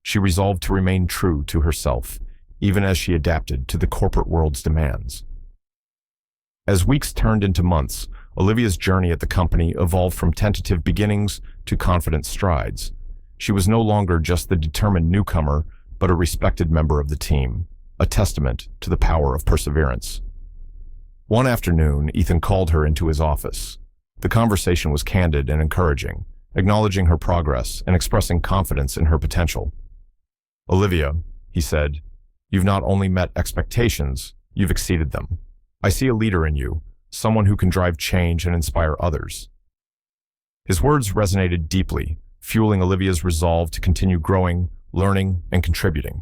She resolved to remain true to herself, even as she adapted to the corporate world's demands. As weeks turned into months, Olivia's journey at the company evolved from tentative beginnings to confident strides. She was no longer just the determined newcomer, but a respected member of the team, a testament to the power of perseverance. One afternoon, Ethan called her into his office. The conversation was candid and encouraging, acknowledging her progress and expressing confidence in her potential. "Olivia," he said, "you've not only met expectations, you've exceeded them. I see a leader in you, someone who can drive change and inspire others." His words resonated deeply, fueling Olivia's resolve to continue growing, learning, and contributing.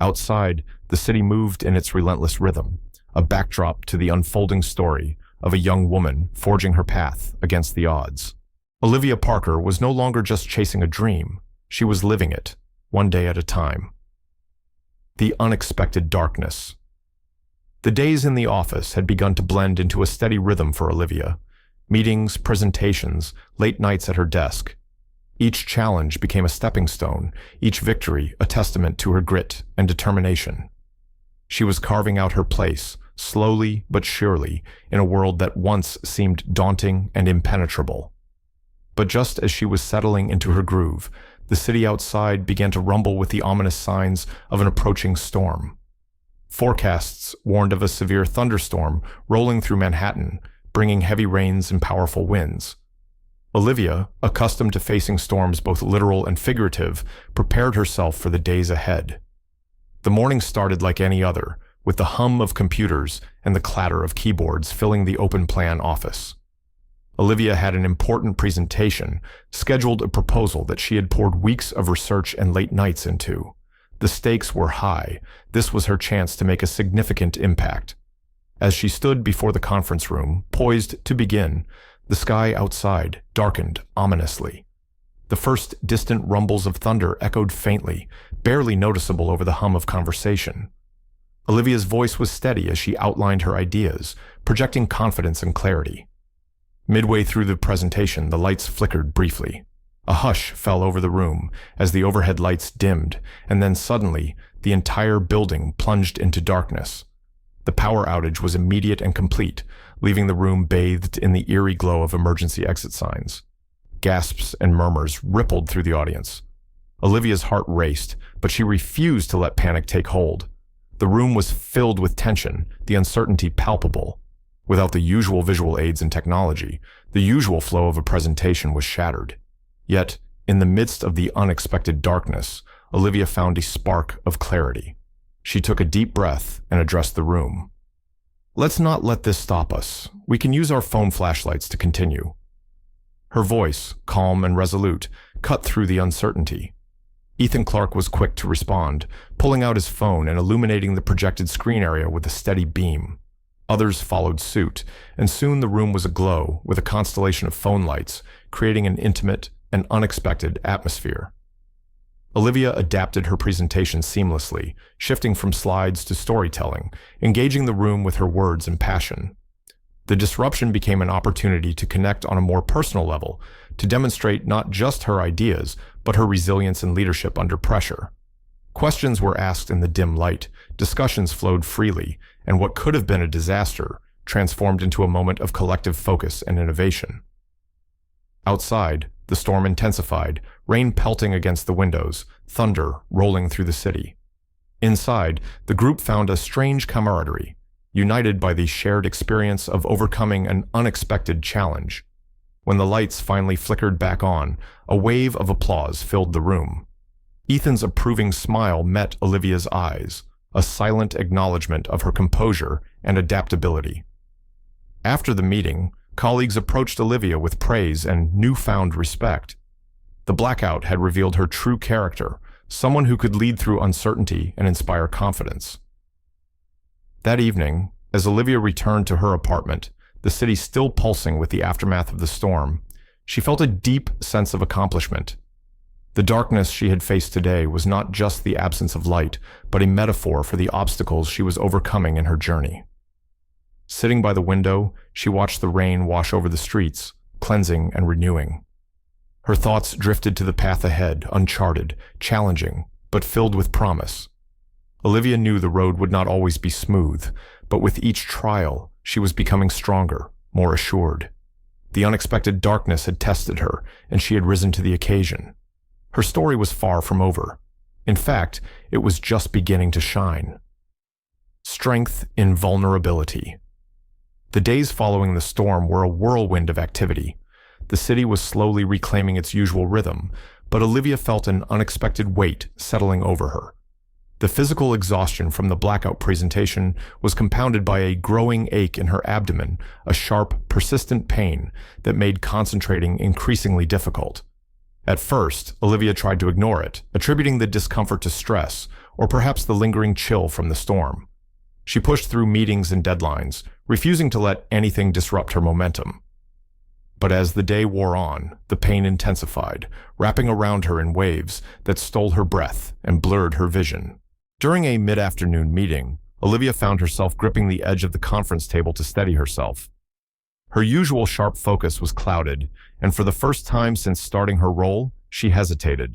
Outside, the city moved in its relentless rhythm, a backdrop to the unfolding story of a young woman forging her path against the odds. Olivia Parker was no longer just chasing a dream, she was living it, one day at a time. The unexpected darkness. The days in the office had begun to blend into a steady rhythm for Olivia. Meetings, presentations, late nights at her desk. Each challenge became a stepping stone, each victory a testament to her grit and determination. She was carving out her place, slowly but surely, in a world that once seemed daunting and impenetrable. But just as she was settling into her groove, the city outside began to rumble with the ominous signs of an approaching storm. Forecasts warned of a severe thunderstorm rolling through Manhattan, bringing heavy rains and powerful winds. Olivia, accustomed to facing storms both literal and figurative, prepared herself for the days ahead. The morning started like any other, with the hum of computers and the clatter of keyboards filling the open-plan office. Olivia had an important presentation, scheduled a proposal that she had poured weeks of research and late nights into. The stakes were high. This was her chance to make a significant impact. As she stood before the conference room, poised to begin, the sky outside darkened ominously. The first distant rumbles of thunder echoed faintly, barely noticeable over the hum of conversation. Olivia's voice was steady as she outlined her ideas, projecting confidence and clarity. Midway through the presentation, the lights flickered briefly. A hush fell over the room as the overhead lights dimmed, and then suddenly, the entire building plunged into darkness. The power outage was immediate and complete, leaving the room bathed in the eerie glow of emergency exit signs. Gasps and murmurs rippled through the audience. Olivia's heart raced, but she refused to let panic take hold. The room was filled with tension, the uncertainty palpable. Without the usual visual aids and technology, the usual flow of a presentation was shattered. Yet, in the midst of the unexpected darkness, Olivia found a spark of clarity. She took a deep breath and addressed the room. "Let's not let this stop us. We can use our phone flashlights to continue." Her voice, calm and resolute, cut through the uncertainty. Ethan Clark was quick to respond, pulling out his phone and illuminating the projected screen area with a steady beam. Others followed suit, and soon the room was aglow with a constellation of phone lights, creating an intimate and unexpected atmosphere. Olivia adapted her presentation seamlessly, shifting from slides to storytelling, engaging the room with her words and passion. The disruption became an opportunity to connect on a more personal level, to demonstrate not just her ideas, but her resilience and leadership under pressure. Questions were asked in the dim light, discussions flowed freely, and what could have been a disaster transformed into a moment of collective focus and innovation. Outside, the storm intensified, rain pelting against the windows, thunder rolling through the city. Inside, the group found a strange camaraderie, united by the shared experience of overcoming an unexpected challenge. When the lights finally flickered back on, a wave of applause filled the room. Ethan's approving smile met Olivia's eyes, a silent acknowledgement of her composure and adaptability. After the meeting, colleagues approached Olivia with praise and newfound respect. The blackout had revealed her true character, someone who could lead through uncertainty and inspire confidence. That evening, as Olivia returned to her apartment, the city still pulsing with the aftermath of the storm, she felt a deep sense of accomplishment. The darkness she had faced today was not just the absence of light, but a metaphor for the obstacles she was overcoming in her journey. Sitting by the window, she watched the rain wash over the streets, cleansing and renewing. Her thoughts drifted to the path ahead, uncharted, challenging, but filled with promise. Olivia knew the road would not always be smooth, but with each trial, she was becoming stronger, more assured. The unexpected darkness had tested her, and she had risen to the occasion. Her story was far from over. In fact, it was just beginning to shine. Strength in vulnerability. The days following the storm were a whirlwind of activity. The city was slowly reclaiming its usual rhythm, but Olivia felt an unexpected weight settling over her. The physical exhaustion from the blackout presentation was compounded by a growing ache in her abdomen, a sharp, persistent pain that made concentrating increasingly difficult. At first, Olivia tried to ignore it, attributing the discomfort to stress, or perhaps the lingering chill from the storm. She pushed through meetings and deadlines, refusing to let anything disrupt her momentum. But as the day wore on, the pain intensified, wrapping around her in waves that stole her breath and blurred her vision. During a mid-afternoon meeting, Olivia found herself gripping the edge of the conference table to steady herself. Her usual sharp focus was clouded, and for the first time since starting her role, she hesitated.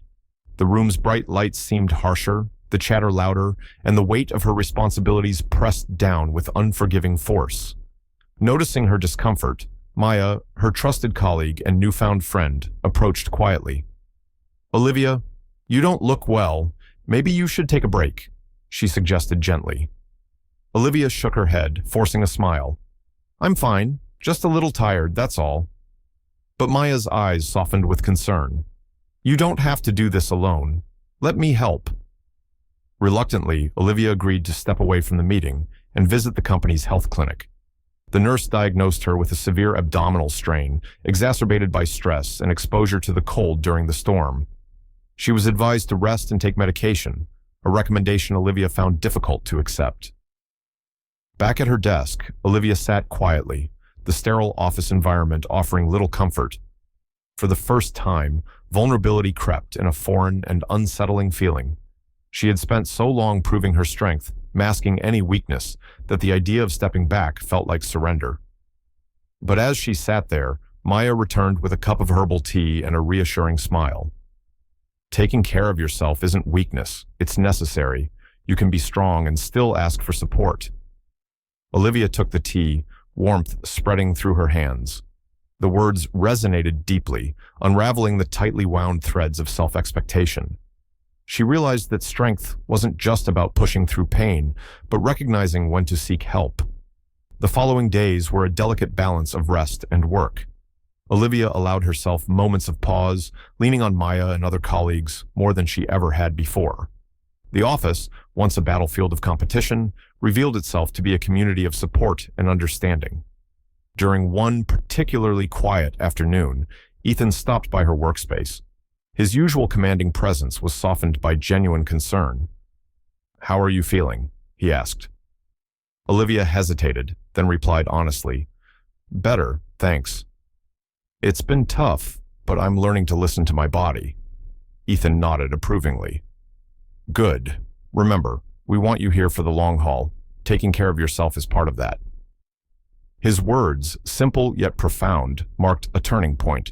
The room's bright lights seemed harsher, the chatter louder, and the weight of her responsibilities pressed down with unforgiving force. Noticing her discomfort, Maya, her trusted colleague and newfound friend, approached quietly. "Olivia, you don't look well. Maybe you should take a break," she suggested gently. Olivia shook her head, forcing a smile. "I'm fine, just a little tired, that's all." But Maya's eyes softened with concern. "You don't have to do this alone. Let me help." Reluctantly, Olivia agreed to step away from the meeting and visit the company's health clinic. The nurse diagnosed her with a severe abdominal strain, exacerbated by stress and exposure to the cold during the storm. She was advised to rest and take medication, a recommendation Olivia found difficult to accept. Back at her desk, Olivia sat quietly, the sterile office environment offering little comfort. For the first time, vulnerability crept in a foreign and unsettling feeling. She had spent so long proving her strength, masking any weakness, that the idea of stepping back felt like surrender. But as she sat there, Maya returned with a cup of herbal tea and a reassuring smile. "Taking care of yourself isn't weakness, it's necessary. You can be strong and still ask for support." Olivia took the tea, warmth spreading through her hands. The words resonated deeply, unraveling the tightly wound threads of self-expectation. She realized that strength wasn't just about pushing through pain, but recognizing when to seek help. The following days were a delicate balance of rest and work. Olivia allowed herself moments of pause, leaning on Maya and other colleagues more than she ever had before. The office, once a battlefield of competition, revealed itself to be a community of support and understanding. During one particularly quiet afternoon, Ethan stopped by her workspace. His usual commanding presence was softened by genuine concern. "How are you feeling?" he asked. Olivia hesitated, then replied honestly, "Better, thanks." "It's been tough, but I'm learning to listen to my body." Ethan nodded approvingly. "Good. Remember, we want you here for the long haul. Taking care of yourself is part of that." His words, simple yet profound, marked a turning point.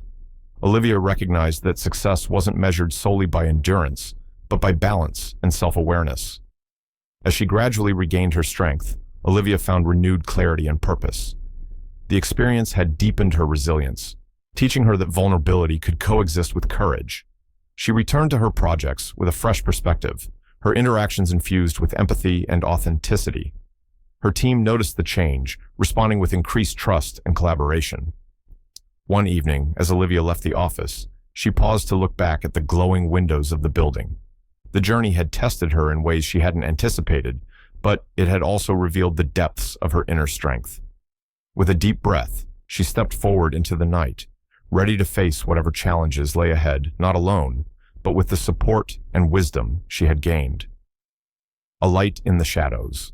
Olivia recognized that success wasn't measured solely by endurance, but by balance and self-awareness. As she gradually regained her strength, Olivia found renewed clarity and purpose. The experience had deepened her resilience, teaching her that vulnerability could coexist with courage. She returned to her projects with a fresh perspective, her interactions infused with empathy and authenticity. Her team noticed the change, responding with increased trust and collaboration. One evening, as Olivia left the office, she paused to look back at the glowing windows of the building. The journey had tested her in ways she hadn't anticipated, but it had also revealed the depths of her inner strength. With a deep breath, she stepped forward into the night, ready to face whatever challenges lay ahead, not alone, but with the support and wisdom she had gained. A light in the shadows.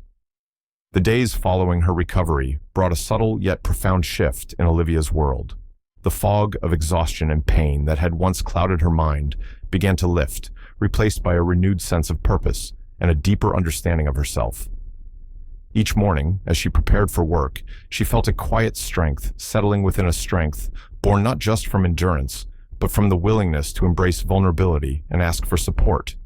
The days following her recovery brought a subtle yet profound shift in Olivia's world. The fog of exhaustion and pain that had once clouded her mind began to lift, replaced by a renewed sense of purpose and a deeper understanding of herself. Each morning, as she prepared for work, she felt a quiet strength settling within a strength born not just from endurance, but from the willingness to embrace vulnerability and ask for support.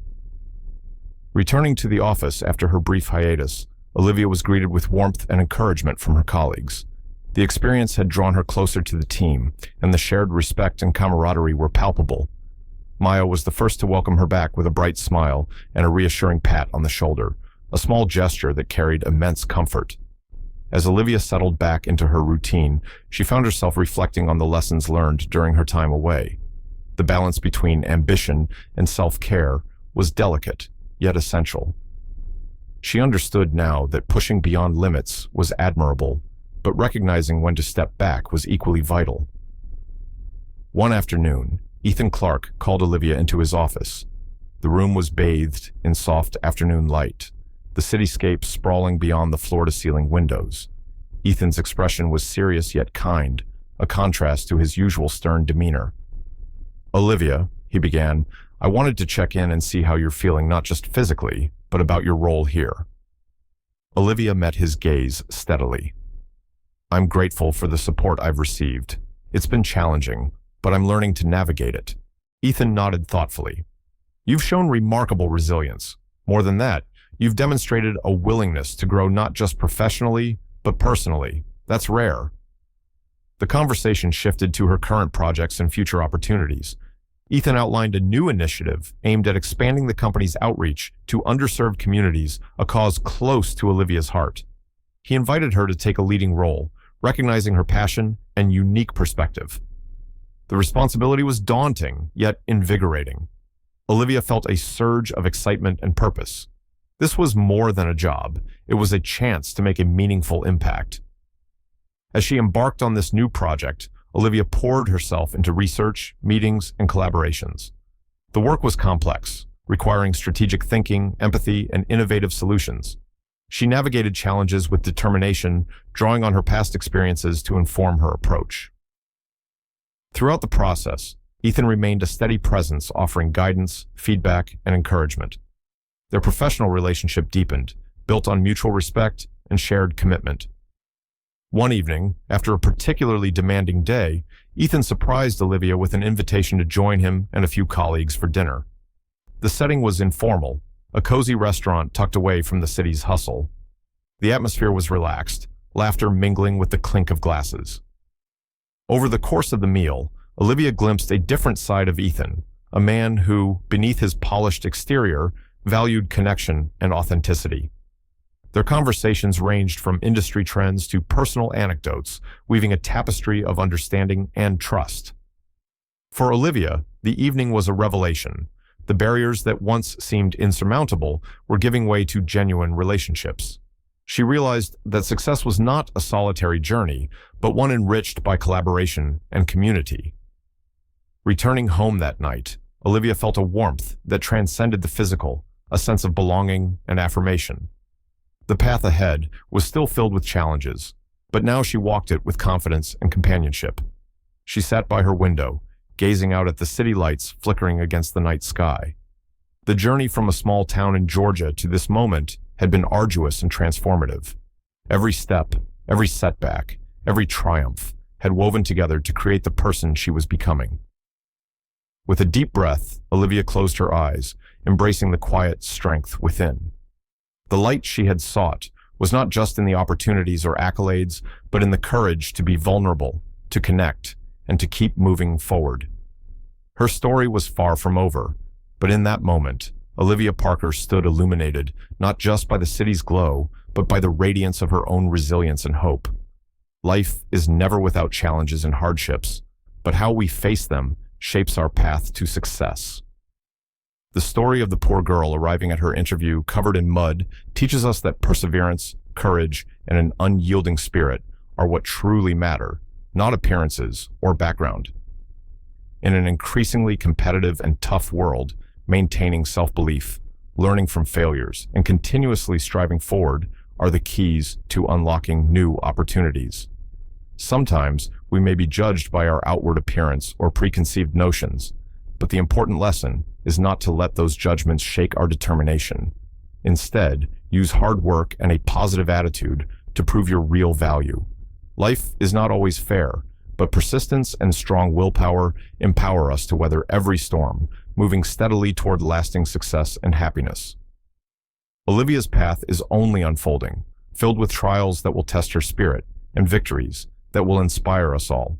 Returning to the office after her brief hiatus, Olivia was greeted with warmth and encouragement from her colleagues. The experience had drawn her closer to the team, and the shared respect and camaraderie were palpable. Maya was the first to welcome her back with a bright smile and a reassuring pat on the shoulder, a small gesture that carried immense comfort. As Olivia settled back into her routine, she found herself reflecting on the lessons learned during her time away. The balance between ambition and self-care was delicate, yet essential. She understood now that pushing beyond limits was admirable, but recognizing when to step back was equally vital. One afternoon, Ethan Clark called Olivia into his office. The room was bathed in soft afternoon light, the cityscape sprawling beyond the floor-to-ceiling windows. Ethan's expression was serious yet kind, a contrast to his usual stern demeanor. "Olivia," he began, "I wanted to check in and see how you're feeling not just physically, but about your role here." Olivia met his gaze steadily. "I'm grateful for the support I've received. It's been challenging, but I'm learning to navigate it." Ethan nodded thoughtfully. "You've shown remarkable resilience. More than that, you've demonstrated a willingness to grow not just professionally, but personally. That's rare." The conversation shifted to her current projects and future opportunities. Ethan outlined a new initiative aimed at expanding the company's outreach to underserved communities, a cause close to Olivia's heart. He invited her to take a leading role, recognizing her passion and unique perspective. The responsibility was daunting, yet invigorating. Olivia felt a surge of excitement and purpose. This was more than a job. It was a chance to make a meaningful impact. As she embarked on this new project, Olivia poured herself into research, meetings, and collaborations. The work was complex, requiring strategic thinking, empathy, and innovative solutions. She navigated challenges with determination, drawing on her past experiences to inform her approach. Throughout the process, Ethan remained a steady presence, offering guidance, feedback, and encouragement. Their professional relationship deepened, built on mutual respect and shared commitment. One evening, after a particularly demanding day, Ethan surprised Olivia with an invitation to join him and a few colleagues for dinner. The setting was informal, a cozy restaurant tucked away from the city's hustle. The atmosphere was relaxed, laughter mingling with the clink of glasses. Over the course of the meal, Olivia glimpsed a different side of Ethan, a man who, beneath his polished exterior, valued connection and authenticity. Their conversations ranged from industry trends to personal anecdotes, weaving a tapestry of understanding and trust. For Olivia, the evening was a revelation. The barriers that once seemed insurmountable were giving way to genuine relationships. She realized that success was not a solitary journey, but one enriched by collaboration and community. Returning home that night, Olivia felt a warmth that transcended the physical, a sense of belonging and affirmation. The path ahead was still filled with challenges, but now she walked it with confidence and companionship. She sat by her window, gazing out at the city lights flickering against the night sky. The journey from a small town in Georgia to this moment had been arduous and transformative. Every step, every setback, every triumph had woven together to create the person she was becoming. With a deep breath, Olivia closed her eyes, embracing the quiet strength within. The light she had sought was not just in the opportunities or accolades, but in the courage to be vulnerable, to connect, and to keep moving forward. Her story was far from over, but in that moment, Olivia Parker stood illuminated not just by the city's glow, but by the radiance of her own resilience and hope. Life is never without challenges and hardships, but how we face them shapes our path to success. The story of the poor girl arriving at her interview covered in mud teaches us that perseverance, courage, and an unyielding spirit are what truly matter, not appearances or background. In an increasingly competitive and tough world, maintaining self-belief, learning from failures, and continuously striving forward are the keys to unlocking new opportunities. Sometimes we may be judged by our outward appearance or preconceived notions, but the important lesson is not to let those judgments shake our determination. Instead, use hard work and a positive attitude to prove your real value. Life is not always fair, but persistence and strong willpower empower us to weather every storm, moving steadily toward lasting success and happiness. Olivia's path is only unfolding, filled with trials that will test her spirit and victories that will inspire us all.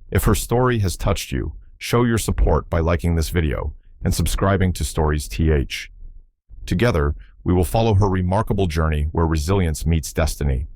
If her story has touched you, show your support by liking this video and subscribing to Stories TH. Together, we will follow her remarkable journey where resilience meets destiny